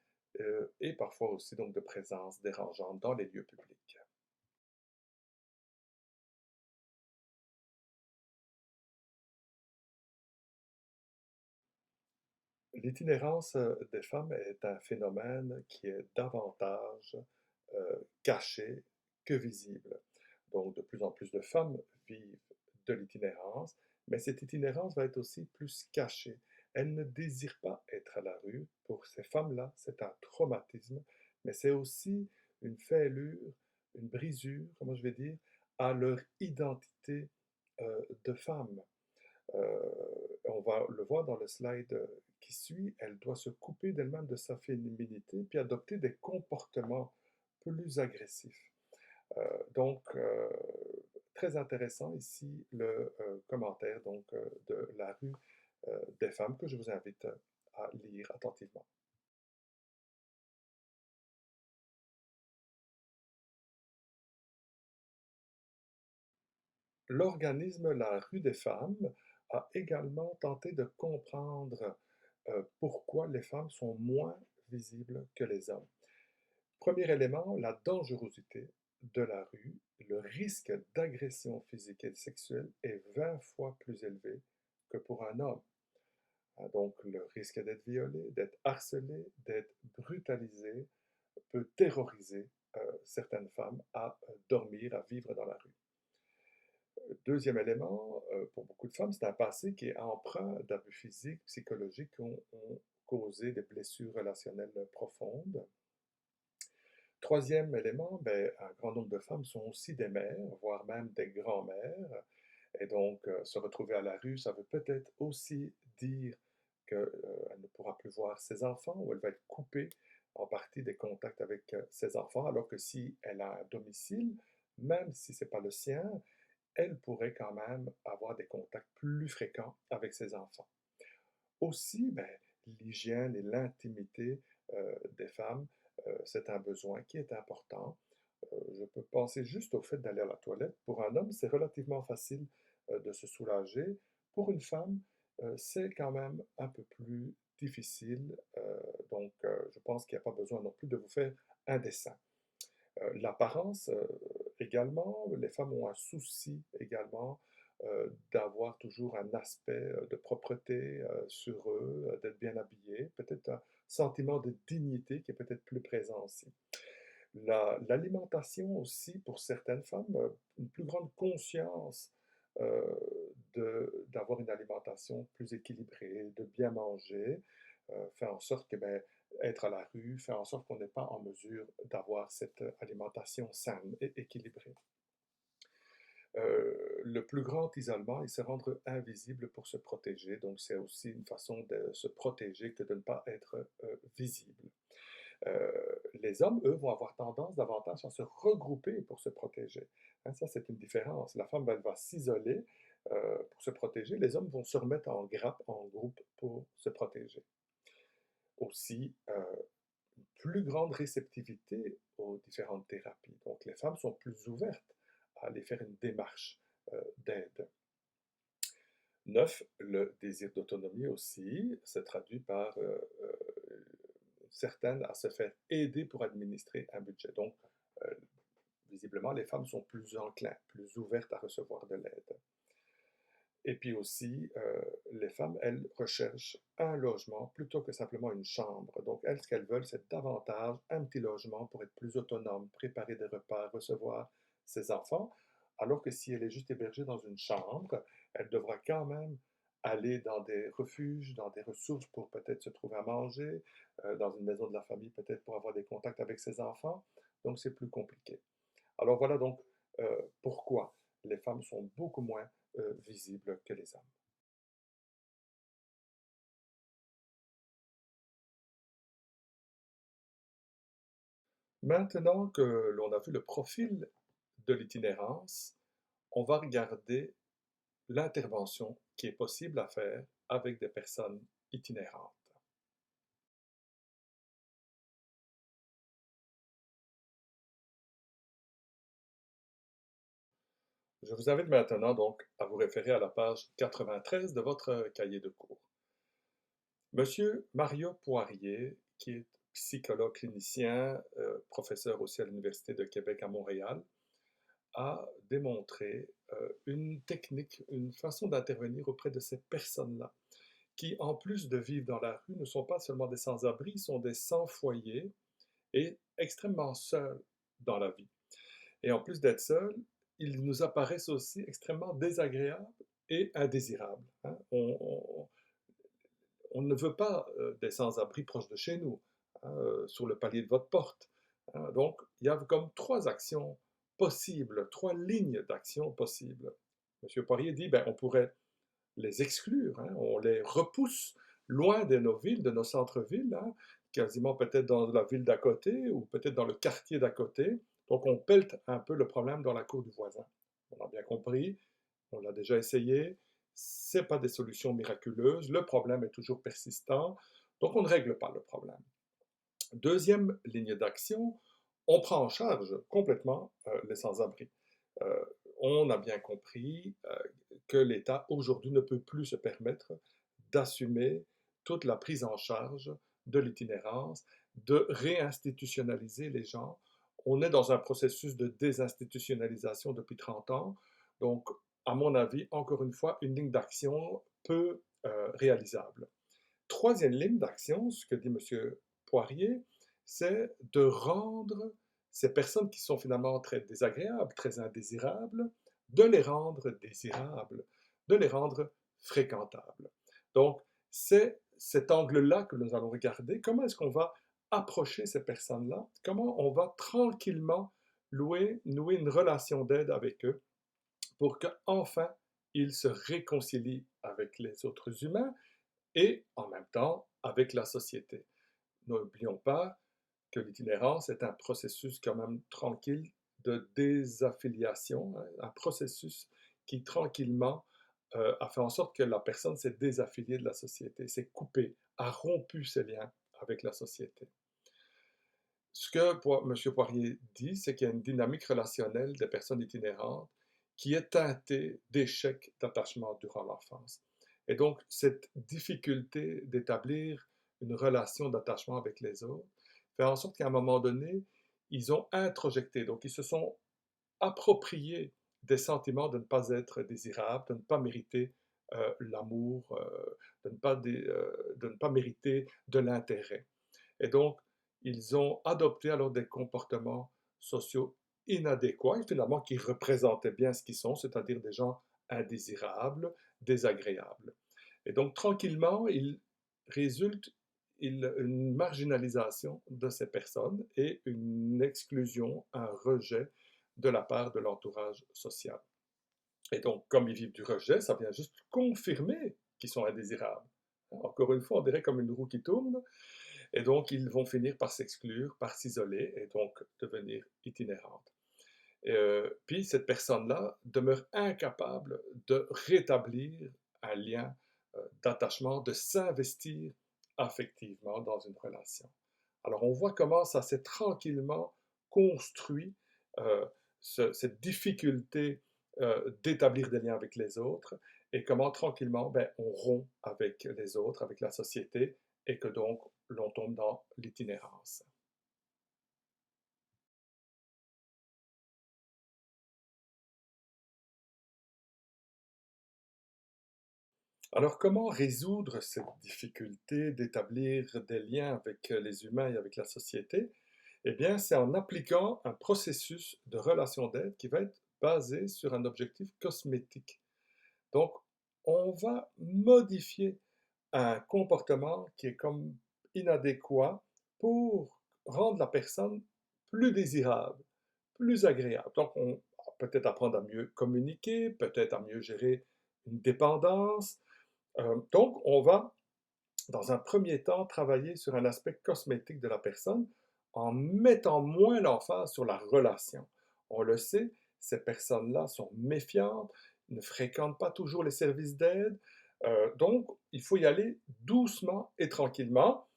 et parfois aussi donc de présence dérangeante dans les lieux publics. L'itinérance des femmes est un phénomène qui est davantage caché que visible. Donc de plus en plus de femmes vivent de l'itinérance, mais cette itinérance va être aussi plus cachée. Elles ne désirent pas être à la rue. Pour ces femmes-là, c'est un traumatisme, mais c'est aussi une fêlure, une brisure, comment je vais dire, à leur identité de femme. On va le voir dans le slide qui suit, elle doit se couper d'elle-même de sa féminité puis adopter des comportements plus agressifs. Donc, très intéressant ici le commentaire donc, de la rue des femmes que je vous invite à lire attentivement. L'organisme La Rue des Femmes a également tenté de comprendre pourquoi les femmes sont moins visibles que les hommes. Premier élément, la dangerosité de la rue. Le risque d'agression physique et sexuelle est 20 fois plus élevé que pour un homme. Donc, le risque d'être violé, d'être harcelé, d'être brutalisé peut terroriser certaines femmes à dormir, à vivre dans la rue. Deuxième élément, pour beaucoup de femmes, c'est un passé qui est empreint d'abus physiques, psychologiques qui ont causé des blessures relationnelles profondes. Troisième élément, ben, un grand nombre de femmes sont aussi des mères, voire même des grands-mères. Et donc, se retrouver à la rue, ça veut peut-être aussi dire qu'elle ne pourra plus voir ses enfants ou elle va être coupée en partie des contacts avec ses enfants, alors que si elle a un domicile, même si ce n'est pas le sien, elle pourrait quand même avoir des contacts plus fréquents avec ses enfants. Aussi, ben, l'hygiène et l'intimité des femmes, c'est un besoin qui est important. Je peux penser juste au fait d'aller à la toilette. Pour un homme, c'est relativement facile de se soulager. Pour une femme, c'est quand même un peu plus difficile. Donc, je pense qu'il n'y a pas besoin non plus de vous faire un dessin. L'apparence également, les femmes ont un souci également d'avoir toujours un aspect de propreté sur eux, d'être bien habillés, peut-être un sentiment de dignité qui est peut-être plus présent aussi. L'alimentation aussi, pour certaines femmes, une plus grande conscience d'avoir une alimentation plus équilibrée, de bien manger, fait en sorte que ben, être à la rue fait en sorte qu'on n'est pas en mesure d'avoir cette alimentation saine et équilibrée. Le plus grand isolement est se rendre invisible pour se protéger, donc c'est aussi une façon de se protéger que de ne pas être visible. Les hommes, eux, vont avoir tendance davantage à se regrouper pour se protéger. Hein, ça, c'est une différence. La femme, elle va s'isoler pour se protéger. Les hommes vont se remettre en grappe, en groupe pour se protéger. Aussi, plus grande réceptivité aux différentes thérapies. Donc, les femmes sont plus ouvertes à aller faire une démarche d'aide. 9, le désir d'autonomie aussi se traduit par certaines à se faire aider pour administrer un budget. Donc, euh, visiblement, les femmes sont plus enclins, plus ouvertes à recevoir de l'aide. Et puis aussi, les femmes, elles recherchent un logement plutôt que simplement une chambre. Donc, elles, ce qu'elles veulent, c'est davantage un petit logement pour être plus autonome, préparer des repas, recevoir ses enfants. Alors que si elle est juste hébergée dans une chambre, elle devra quand même aller dans des refuges, dans des ressources pour peut-être se trouver à manger, dans une maison de la famille peut-être pour avoir des contacts avec ses enfants. Donc, c'est plus compliqué. Alors voilà donc pourquoi les femmes sont beaucoup moins visibles que les hommes. Maintenant que l'on a vu le profil de l'itinérance, on va regarder l'intervention qui est possible à faire avec des personnes itinérantes. Je vous invite maintenant donc à vous référer à la page 93 de votre cahier de cours. Monsieur Mario Poirier, qui est psychologue clinicien, professeur aussi à l'Université de Québec à Montréal, a démontré une technique, une façon d'intervenir auprès de ces personnes-là, qui, en plus de vivre dans la rue, ne sont pas seulement des sans-abri, sont des sans-foyer et extrêmement seuls dans la vie. Et en plus d'être seuls, ils nous apparaissent aussi extrêmement désagréables et indésirables. Hein. On ne veut pas des sans-abri proches de chez nous, hein, sur le palier de votre porte. Hein. Donc, il y a comme trois actions possibles, trois lignes d'action possibles. Monsieur Poirier dit, ben, on pourrait les exclure, hein, on les repousse loin de nos villes, de nos centres-villes, hein, quasiment peut-être dans la ville d'à côté ou peut-être dans le quartier d'à côté. Donc on pelte un peu le problème dans la cour du voisin. On a bien compris, on l'a déjà essayé, ce n'est pas des solutions miraculeuses, le problème est toujours persistant, donc on ne règle pas le problème. Deuxième ligne d'action, on prend en charge complètement les sans-abri. Euh, on a bien compris que l'État aujourd'hui ne peut plus se permettre d'assumer toute la prise en charge de l'itinérance, de réinstitutionnaliser les gens. On est dans un processus de désinstitutionnalisation depuis 30 ans. Donc, à mon avis, encore une fois, une ligne d'action peu réalisable. Troisième ligne d'action, ce que dit M. Poirier, c'est de rendre ces personnes qui sont finalement très désagréables, très indésirables, de les rendre désirables, de les rendre fréquentables. Donc, c'est cet angle-là que nous allons regarder. Comment est-ce qu'on va approcher ces personnes-là? Comment on va tranquillement nouer une relation d'aide avec eux pour qu'enfin ils se réconcilient avec les autres humains et en même temps avec la société. N'oublions pas que l'itinérance est un processus quand même tranquille de désaffiliation, hein, un processus qui tranquillement a fait en sorte que la personne s'est désaffiliée de la société, s'est coupée, a rompu ses liens avec la société. Ce que M. Poirier dit, c'est qu'il y a une dynamique relationnelle des personnes itinérantes qui est teintée d'échecs d'attachement durant l'enfance. Et donc, cette difficulté d'établir une relation d'attachement avec les autres fait en sorte qu'à un moment donné, ils ont introjecté, donc ils se sont appropriés des sentiments de ne pas être désirables, de ne pas mériter l'amour, de ne pas mériter de l'intérêt. Et donc, ils ont adopté alors des comportements sociaux inadéquats et finalement qui représentaient bien ce qu'ils sont, c'est-à-dire des gens indésirables, désagréables. Et donc, tranquillement, il résulte une marginalisation de ces personnes et une exclusion, un rejet de la part de l'entourage social. Et donc, comme ils vivent du rejet, ça vient juste confirmer qu'ils sont indésirables. Encore une fois, on dirait comme une roue qui tourne, et donc, ils vont finir par s'exclure, par s'isoler et donc devenir itinérantes. Puis, cette personne-là demeure incapable de rétablir un lien d'attachement, de s'investir affectivement dans une relation. Alors, on voit comment ça s'est tranquillement construit, euh, cette difficulté d'établir des liens avec les autres, et comment tranquillement ben, on rompt avec les autres, avec la société, et que donc l'on tombe dans l'itinérance. Alors, comment résoudre cette difficulté d'établir des liens avec les humains et avec la société? Eh bien, c'est en appliquant un processus de relation d'aide qui va être basé sur un objectif cosmétique. Donc, on va modifier un comportement qui est comme inadéquat pour rendre la personne plus désirable, plus agréable. Donc, on va peut-être apprendre à mieux communiquer, peut-être à mieux gérer une dépendance. Donc, on va, dans un premier temps, travailler sur un aspect cosmétique de la personne en mettant moins l'emphase sur la relation. On le sait, ces personnes-là sont méfiantes, ne fréquentent pas toujours les services d'aide, donc il faut y aller doucement et tranquillement.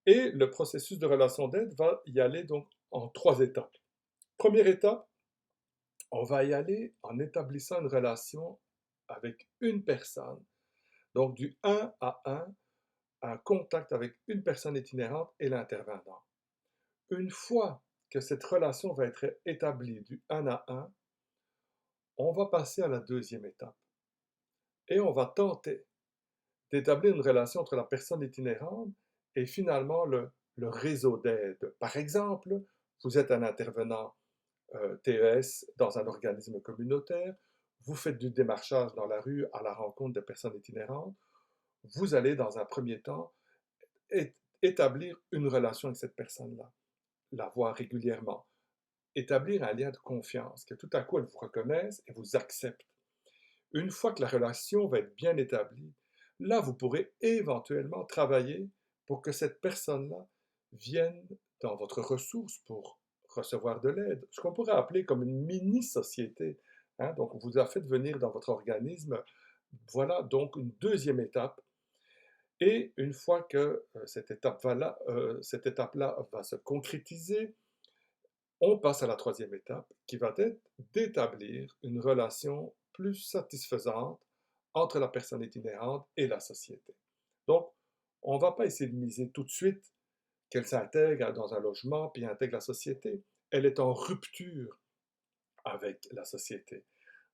Et le processus de relation d'aide va y aller donc en 3 étapes. Première étape, on va y aller en établissant une relation avec une personne, donc du un contact avec une personne itinérante et l'intervenant. Une fois que cette relation va être établie du un à un, on va passer à la deuxième étape et on va tenter d'établir une relation entre la personne itinérante et finalement le réseau d'aide. Par exemple, vous êtes un intervenant TES dans un organisme communautaire, vous faites du démarchage dans la rue à la rencontre des personnes itinérantes, vous allez dans un premier temps établir une relation avec cette personne-là, la voir régulièrement, établir un lien de confiance, que tout à coup elle vous reconnaisse et vous accepte. Une fois que la relation va être bien établie, là vous pourrez éventuellement travailler pour que cette personne-là vienne dans votre ressource pour recevoir de l'aide, ce qu'on pourrait appeler comme une mini-société. Hein? Donc, on vous a fait venir dans votre organisme. Voilà donc une deuxième étape. Et une fois que cette étape-là va se concrétiser, on passe à la troisième étape qui va être d'établir une relation plus satisfaisante entre la personne itinérante et la société. Donc, on ne va pas essayer de miser tout de suite qu'elle s'intègre dans un logement puis intègre la société. Elle est en rupture avec la société.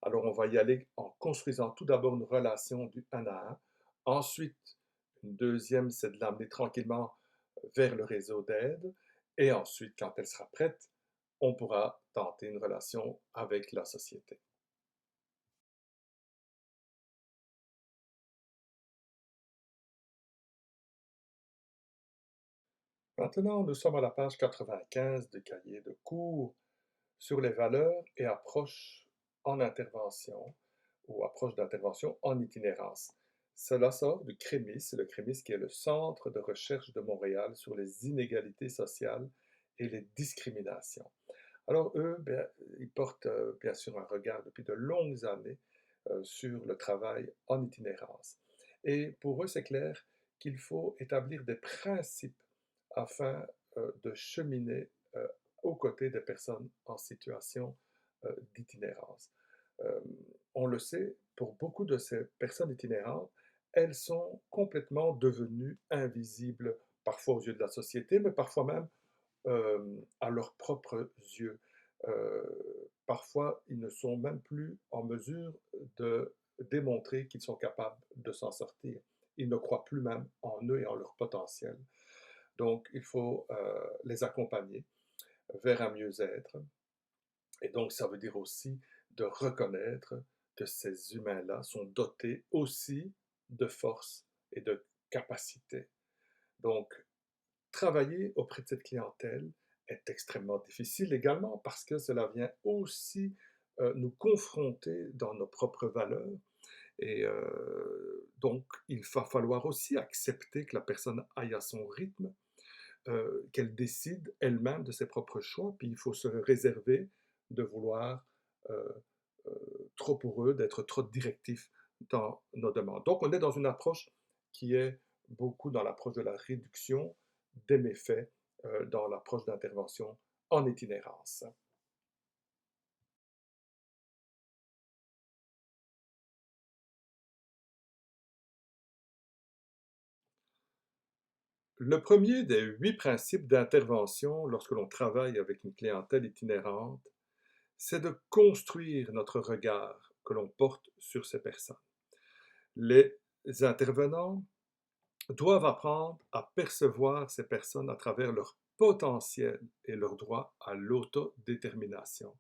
Alors, on va y aller en construisant tout d'abord une relation du un à un. Ensuite, une deuxième, c'est de l'amener tranquillement vers le réseau d'aide. Et ensuite, quand elle sera prête, on pourra tenter une relation avec la société. Maintenant, nous sommes à la page 95 du cahier de cours sur les valeurs et approches en intervention ou approches d'intervention en itinérance. Cela sort du CREMIS, le CREMIS qui est le Centre de recherche de Montréal sur les inégalités sociales et les discriminations. Alors eux, bien, ils portent bien sûr un regard depuis de longues années sur le travail en itinérance. Et pour eux, c'est clair qu'il faut établir des principes afin de cheminer aux côtés des personnes en situation d'itinérance. Euh, on le sait, pour beaucoup de ces personnes itinérantes, elles sont complètement devenues invisibles, parfois aux yeux de la société, mais parfois même à leurs propres yeux. Parfois, ils ne sont même plus en mesure de démontrer qu'ils sont capables de s'en sortir. Ils ne croient plus même en eux et en leur potentiel. Donc, il faut les accompagner vers un mieux-être. Et donc, ça veut dire aussi de reconnaître que ces humains-là sont dotés aussi de force et de capacité. Donc, travailler auprès de cette clientèle est extrêmement difficile également parce que cela vient aussi nous confronter dans nos propres valeurs. Et donc, il va falloir aussi accepter que la personne aille à son rythme, qu'elle décide elle-même de ses propres choix, puis il faut se réserver de vouloir euh, trop pour eux, d'être trop directif dans nos demandes. Donc, on est dans une approche qui est beaucoup dans l'approche de la réduction des méfaits, dans l'approche d'intervention en itinérance. Le premier des 8 principes d'intervention lorsque l'on travaille avec une clientèle itinérante, c'est de construire notre regard que l'on porte sur ces personnes. Les intervenants doivent apprendre à percevoir ces personnes à travers leur potentiel et leur droit à l'autodétermination.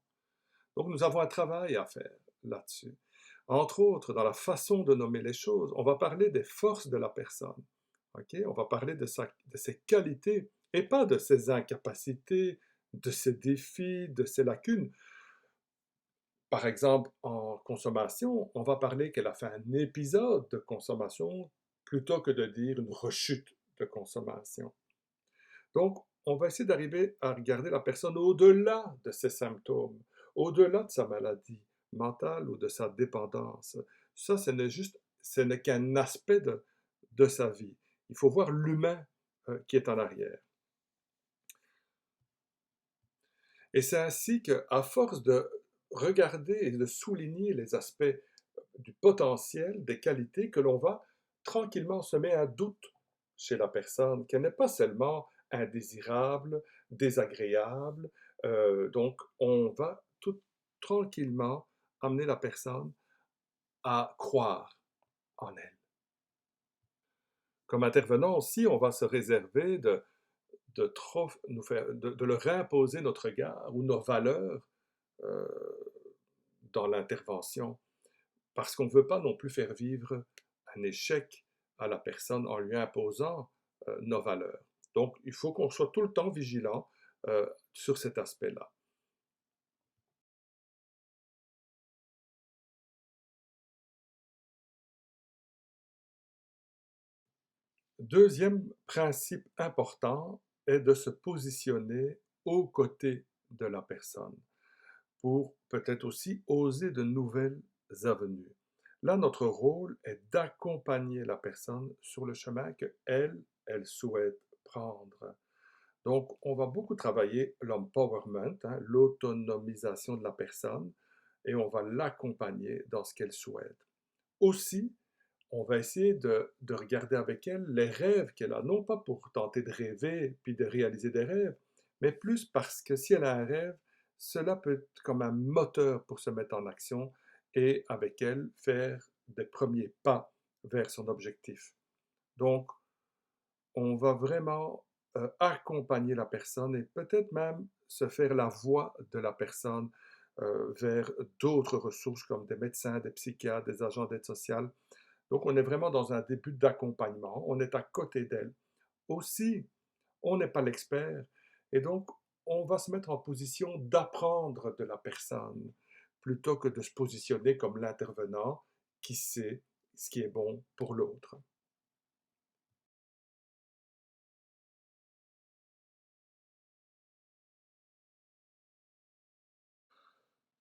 Donc nous avons un travail à faire là-dessus. Entre autres, dans la façon de nommer les choses, on va parler des forces de la personne. Okay? On va parler de ses qualités et pas de ses incapacités, de ses défis, de ses lacunes. Par exemple, en consommation, on va parler qu'elle a fait un épisode de consommation plutôt que de dire une rechute de consommation. Donc, on va essayer d'arriver à regarder la personne au-delà de ses symptômes, au-delà de sa maladie mentale ou de sa dépendance. Ça, ce n'est qu'un aspect de sa vie. Il faut voir l'humain qui est en arrière. Et c'est ainsi qu'à force de regarder et de souligner les aspects du potentiel, des qualités, que l'on va tranquillement semer un doute chez la personne, qu'elle n'est pas seulement indésirable, désagréable. Donc, on va tout tranquillement amener la personne à croire en elle. Comme intervenant aussi, on va se réserver de trop nous faire, de leur imposer notre regard ou nos valeurs euh, dans l'intervention, parce qu'on ne veut pas non plus faire vivre un échec à la personne en lui imposant nos valeurs. Donc, il faut qu'on soit tout le temps vigilant sur cet aspect-là. Deuxième principe important est de se positionner aux côtés de la personne pour peut-être aussi oser de nouvelles avenues. Là, notre rôle est d'accompagner la personne sur le chemin qu'elle, elle souhaite prendre. Donc, on va beaucoup travailler l'empowerment, hein, l'autonomisation de la personne, et on va l'accompagner dans ce qu'elle souhaite. Aussi, on va essayer de regarder avec elle les rêves qu'elle a, non pas pour tenter de rêver puis de réaliser des rêves, mais plus parce que si elle a un rêve, cela peut être comme un moteur pour se mettre en action et avec elle faire des premiers pas vers son objectif. Donc, on va vraiment accompagner la personne et peut-être même se faire la voix de la personne vers d'autres ressources comme des médecins, des psychiatres, des agents d'aide sociale. Donc, on est vraiment dans un début d'accompagnement, on est à côté d'elle. Aussi, on n'est pas l'expert et donc on va se mettre en position d'apprendre de la personne plutôt que de se positionner comme l'intervenant qui sait ce qui est bon pour l'autre.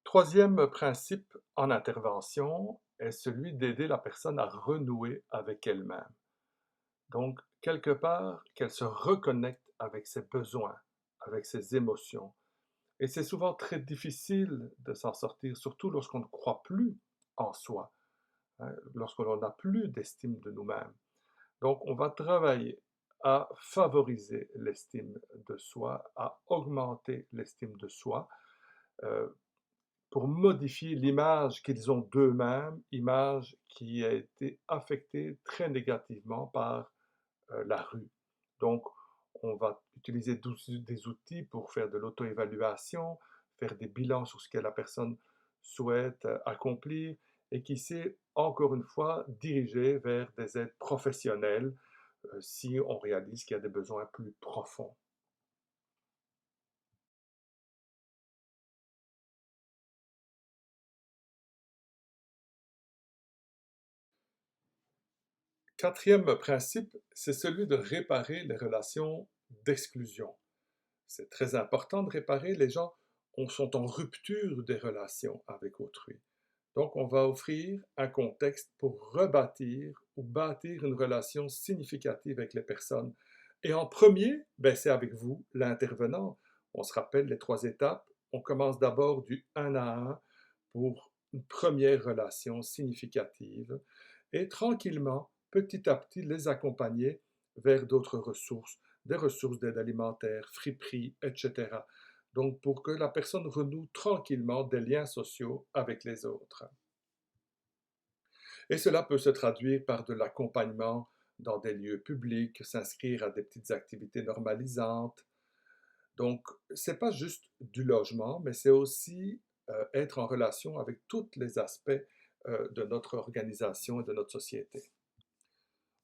Troisième principe en intervention est celui d'aider la personne à renouer avec elle-même. Donc, quelque part, qu'elle se reconnecte avec ses besoins, avec ses émotions. Et c'est souvent très difficile de s'en sortir, surtout lorsqu'on ne croit plus en soi, hein, lorsqu'on n'a plus d'estime de nous-mêmes. Donc, on va travailler à favoriser l'estime de soi, à augmenter l'estime de soi, euh, pour modifier l'image qu'ils ont d'eux-mêmes, image qui a été affectée très négativement par la rue. Donc, on va utiliser des outils pour faire de l'auto-évaluation, faire des bilans sur ce que la personne souhaite accomplir et qui sait, encore une fois, diriger vers des aides professionnelles si on réalise qu'il y a des besoins plus profonds. Quatrième principe, c'est celui de réparer les relations d'exclusion. C'est très important de réparer. Les gens sont en rupture des relations avec autrui. Donc, on va offrir un contexte pour rebâtir ou bâtir une relation significative avec les personnes. Et en premier, ben, c'est avec vous, l'intervenant. On se rappelle les trois étapes. On commence d'abord du un à un pour une première relation significative et tranquillement, petit à petit, les accompagner vers d'autres ressources, des ressources d'aide alimentaire, friperie, etc. Donc, pour que la personne renoue tranquillement des liens sociaux avec les autres. Et cela peut se traduire par de l'accompagnement dans des lieux publics, s'inscrire à des petites activités normalisantes. Donc, c'est pas juste du logement, mais c'est aussi être en relation avec tous les aspects de notre organisation et de notre société.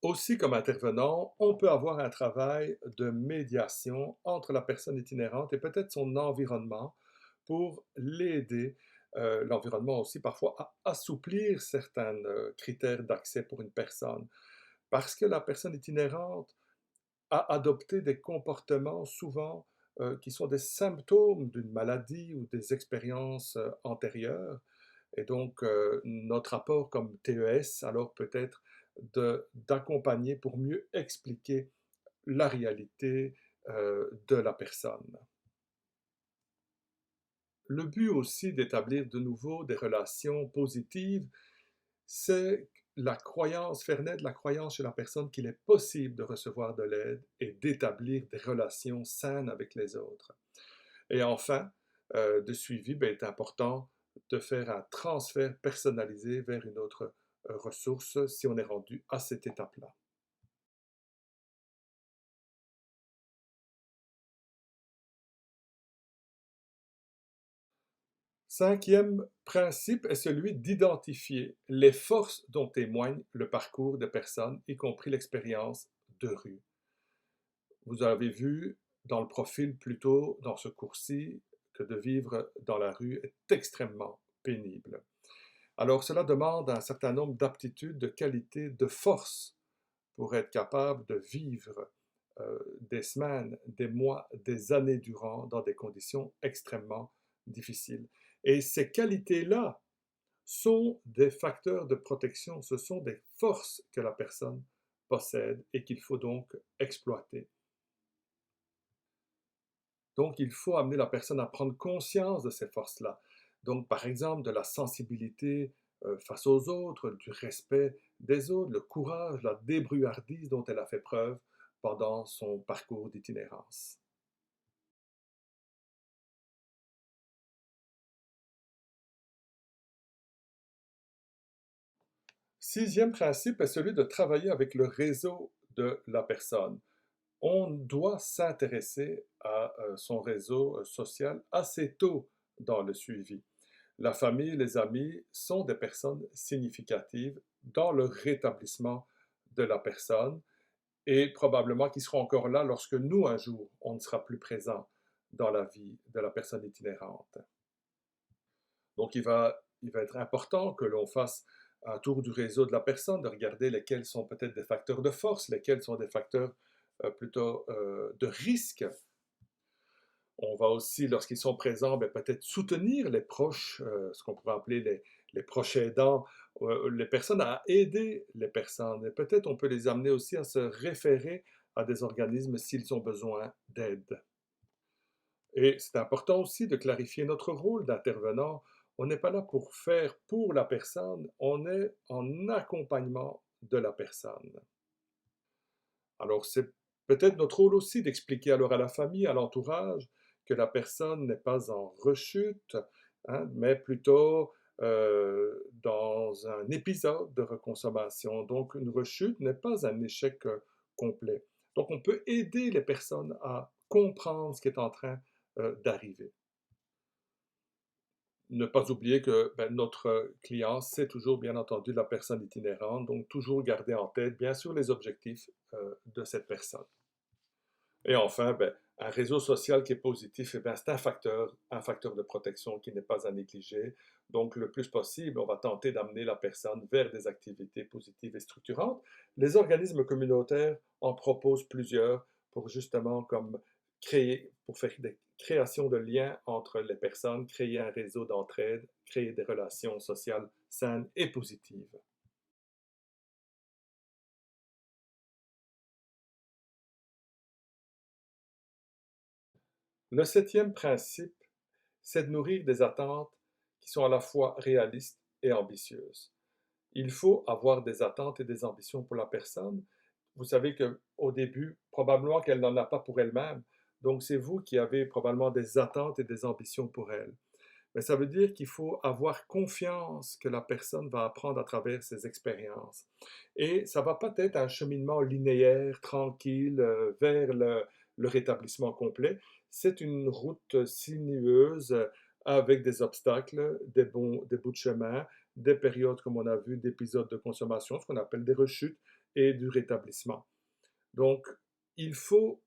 Aussi, comme intervenant, on peut avoir un travail de médiation entre la personne itinérante et peut-être son environnement pour l'aider, l'environnement aussi parfois, à assouplir certains critères d'accès pour une personne. Parce que la personne itinérante à adopter des comportements souvent qui sont des symptômes d'une maladie ou des expériences antérieures. Et donc, notre apport comme TES, alors peut-être d'accompagner pour mieux expliquer la réalité de la personne. Le but aussi d'établir de nouveau des relations positives, c'est la croyance, faire naître la croyance chez la personne qu'il est possible de recevoir de l'aide et d'établir des relations saines avec les autres. Et enfin, de suivi, ben, il est important de faire un transfert personnalisé vers une autre ressource si on est rendu à cette étape-là. Cinquième principe est celui d'identifier les forces dont témoigne le parcours des personnes, y compris l'expérience de rue. Vous avez vu dans le profil plus tôt dans ce cours-ci que de vivre dans la rue est extrêmement pénible. Alors cela demande un certain nombre d'aptitudes, de qualités, de forces pour être capable de vivre des semaines, des mois, des années durant dans des conditions extrêmement difficiles. Et ces qualités-là sont des facteurs de protection, ce sont des forces que la personne possède et qu'il faut donc exploiter. Donc, il faut amener la personne à prendre conscience de ces forces-là. Donc, par exemple, de la sensibilité face aux autres, du respect des autres, le courage, la débrouillardise dont elle a fait preuve pendant son parcours d'itinérance. Sixième principe est celui de travailler avec le réseau de la personne. On doit s'intéresser à son réseau social assez tôt dans le suivi. La famille, les amis sont des personnes significatives dans le rétablissement de la personne et probablement qui seront encore là lorsque nous, un jour, on ne sera plus présent dans la vie de la personne itinérante. Donc, il va être important que l'on fasse un tour du réseau de la personne, de regarder lesquels sont peut-être des facteurs de force, lesquels sont des facteurs plutôt de risque. On va aussi, lorsqu'ils sont présents, ben, peut-être soutenir les proches, ce qu'on pourrait appeler les proches aidants, les personnes à aider les personnes. Et peut-être on peut les amener aussi à se référer à des organismes s'ils ont besoin d'aide. Et c'est important aussi de clarifier notre rôle d'intervenant. On n'est pas là pour faire pour la personne, on est en accompagnement de la personne. Alors c'est peut-être notre rôle aussi d'expliquer alors à la famille, à l'entourage, que la personne n'est pas en rechute, hein, mais plutôt dans un épisode de reconsommation. Donc une rechute n'est pas un échec complet. Donc on peut aider les personnes à comprendre ce qui est en train d'arriver. Ne pas oublier que ben, notre client, c'est toujours bien entendu la personne itinérante, donc toujours garder en tête bien sûr les objectifs de cette personne. Et enfin, ben, un réseau social qui est positif, eh bien, c'est un facteur de protection qui n'est pas à négliger. Donc, le plus possible, on va tenter d'amener la personne vers des activités positives et structurantes. Les organismes communautaires en proposent plusieurs pour justement comme créer, pour faire des créations de liens entre les personnes, créer un réseau d'entraide, créer des relations sociales saines et positives. Le septième principe, c'est de nourrir des attentes qui sont à la fois réalistes et ambitieuses. Il faut avoir des attentes et des ambitions pour la personne. Vous savez qu'au début, probablement qu'elle n'en a pas pour elle-même. Donc, c'est vous qui avez probablement des attentes et des ambitions pour elle. Mais ça veut dire qu'il faut avoir confiance que la personne va apprendre à travers ses expériences. Et ça va pas être un cheminement linéaire, tranquille, vers le rétablissement complet. C'est une route sinueuse avec des obstacles, des bouts de chemin, des périodes, comme on a vu, d'épisodes de consommation, ce qu'on appelle des rechutes, et du rétablissement. Donc, il faut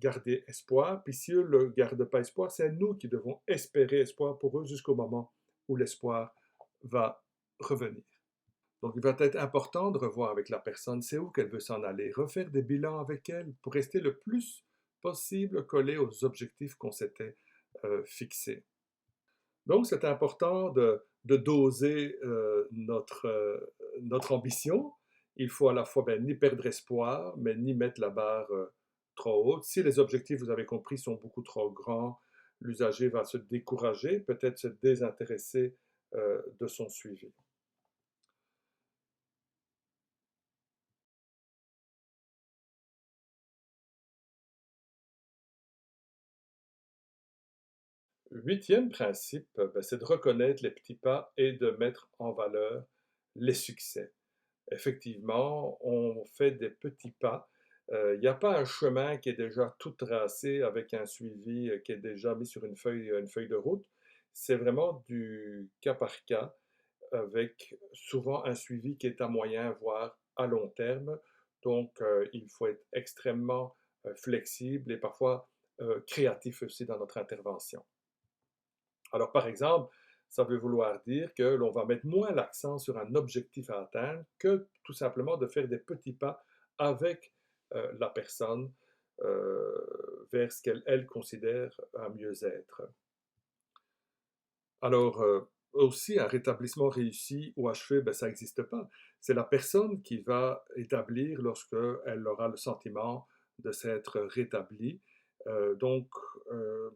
garder espoir, puis si eux ne gardent pas espoir, c'est nous qui devons espérer espoir pour eux jusqu'au moment où l'espoir va revenir. Donc, il va être important de revoir avec la personne, c'est où qu'elle veut s'en aller, refaire des bilans avec elle pour rester le plus possible collé aux objectifs qu'on s'était fixés. Donc, c'est important de doser notre ambition. Il faut à la fois ben, ni perdre espoir, mais ni mettre la barre trop haute. Si les objectifs, vous avez compris, sont beaucoup trop grands, l'usager va se décourager, peut-être se désintéresser de son suivi. 8e principe, ben, c'est de reconnaître les petits pas et de mettre en valeur les succès. Effectivement, on fait des petits pas. Il n'y a pas un chemin qui est déjà tout tracé avec un suivi qui est déjà mis sur une feuille de route. C'est vraiment du cas par cas avec souvent un suivi qui est à moyen, voire à long terme. Donc, il faut être extrêmement flexible et parfois créatif aussi dans notre intervention. Alors, par exemple, ça veut vouloir dire que l'on va mettre moins l'accent sur un objectif à atteindre que tout simplement de faire des petits pas avec la personne vers ce qu'elle, elle, considère un mieux-être. Alors, aussi, un rétablissement réussi ou achevé, ben, ça n'existe pas. C'est la personne qui va établir lorsqu'elle aura le sentiment de s'être rétablie. Donc, euh,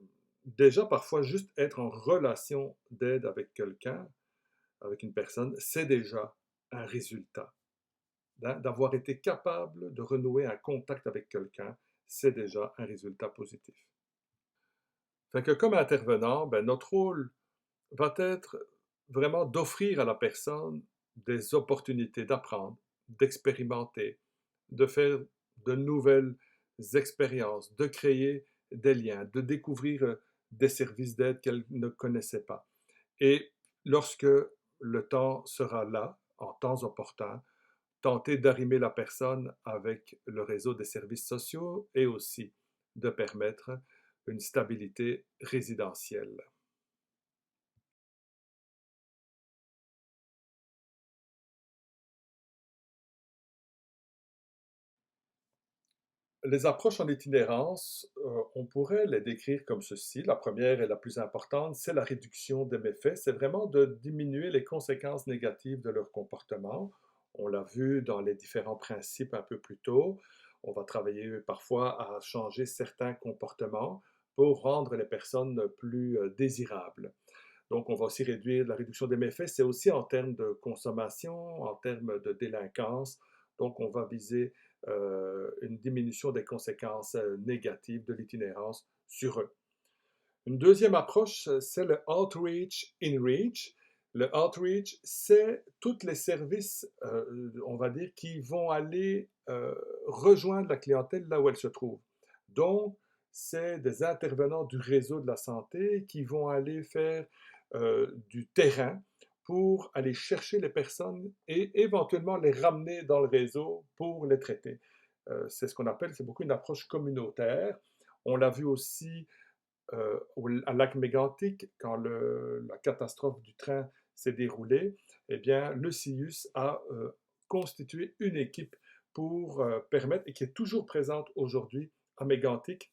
déjà, parfois, juste être en relation d'aide avec quelqu'un, avec une personne, c'est déjà un résultat. D'avoir été capable de renouer un contact avec quelqu'un, c'est déjà un résultat positif. Fait que comme intervenant, ben, notre rôle va être vraiment d'offrir à la personne des opportunités d'apprendre, d'expérimenter, de faire de nouvelles expériences, de créer des liens, de découvrir des services d'aide qu'elle ne connaissait pas. Et lorsque le temps sera là, en temps opportun, tenter d'arrimer la personne avec le réseau des services sociaux et aussi de permettre une stabilité résidentielle. Les approches en itinérance, on pourrait les décrire comme ceci. La première et la plus importante, c'est la réduction des méfaits. C'est vraiment de diminuer les conséquences négatives de leur comportement. On l'a vu dans les différents principes un peu plus tôt. On va travailler parfois à changer certains comportements pour rendre les personnes plus désirables. Donc, on va aussi réduire la réduction des méfaits. C'est aussi en termes de consommation, en termes de délinquance. Donc, on va viser une diminution des conséquences négatives de l'itinérance sur eux. Une deuxième approche, c'est le outreach in-reach. Le outreach, c'est tous les services, on va dire, qui vont aller rejoindre la clientèle là où elle se trouve. Donc, c'est des intervenants du réseau de la santé qui vont aller faire du terrain pour aller chercher les personnes et éventuellement les ramener dans le réseau pour les traiter. C'est ce qu'on appelle, c'est beaucoup une approche communautaire. On l'a vu aussi à lac mégantic, quand la catastrophe du train s'est déroulée, eh bien, le CIUS a constitué une équipe pour permettre, et qui est toujours présente aujourd'hui à Mégantic,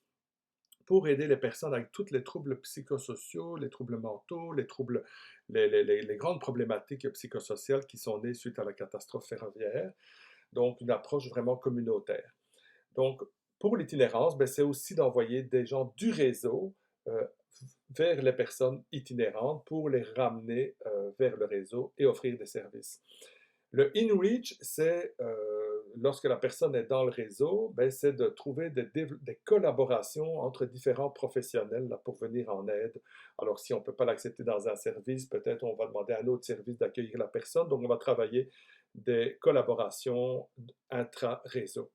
pour aider les personnes avec tous les troubles psychosociaux, les troubles mentaux, les grandes problématiques psychosociales qui sont nées suite à la catastrophe ferroviaire. Donc, une approche vraiment communautaire. Donc, pour l'itinérance, ben, c'est aussi d'envoyer des gens du réseau euh, vers les personnes itinérantes pour les ramener vers le réseau et offrir des services. Le in-reach, c'est lorsque la personne est dans le réseau, ben, c'est de trouver des collaborations entre différents professionnels là, pour venir en aide. Alors, si on ne peut pas l'accepter dans un service, peut-être on va demander à un autre service d'accueillir la personne. Donc, on va travailler des collaborations intra-réseau.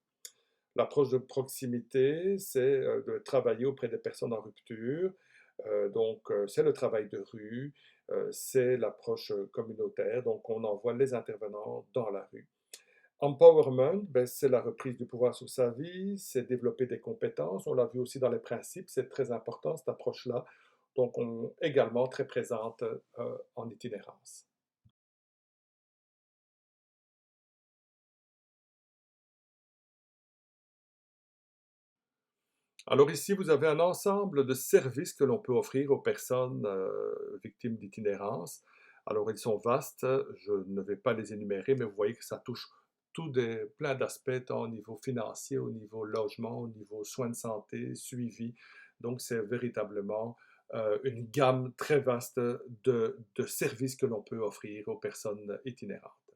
L'approche de proximité, c'est de travailler auprès des personnes en rupture. Donc, c'est le travail de rue, c'est l'approche communautaire. Donc, on envoie les intervenants dans la rue. Empowerment, ben, c'est la reprise du pouvoir sur sa vie, c'est développer des compétences. On l'a vu aussi dans les principes, c'est très important cette approche-là. Donc, on est également très présente en itinérance. Alors ici, vous avez un ensemble de services que l'on peut offrir aux personnes victimes d'itinérance. Alors ils sont vastes, je ne vais pas les énumérer, mais vous voyez que ça touche plein d'aspects, tant au niveau financier, au niveau logement, au niveau soins de santé, suivi. Donc c'est véritablement une gamme très vaste de services que l'on peut offrir aux personnes itinérantes.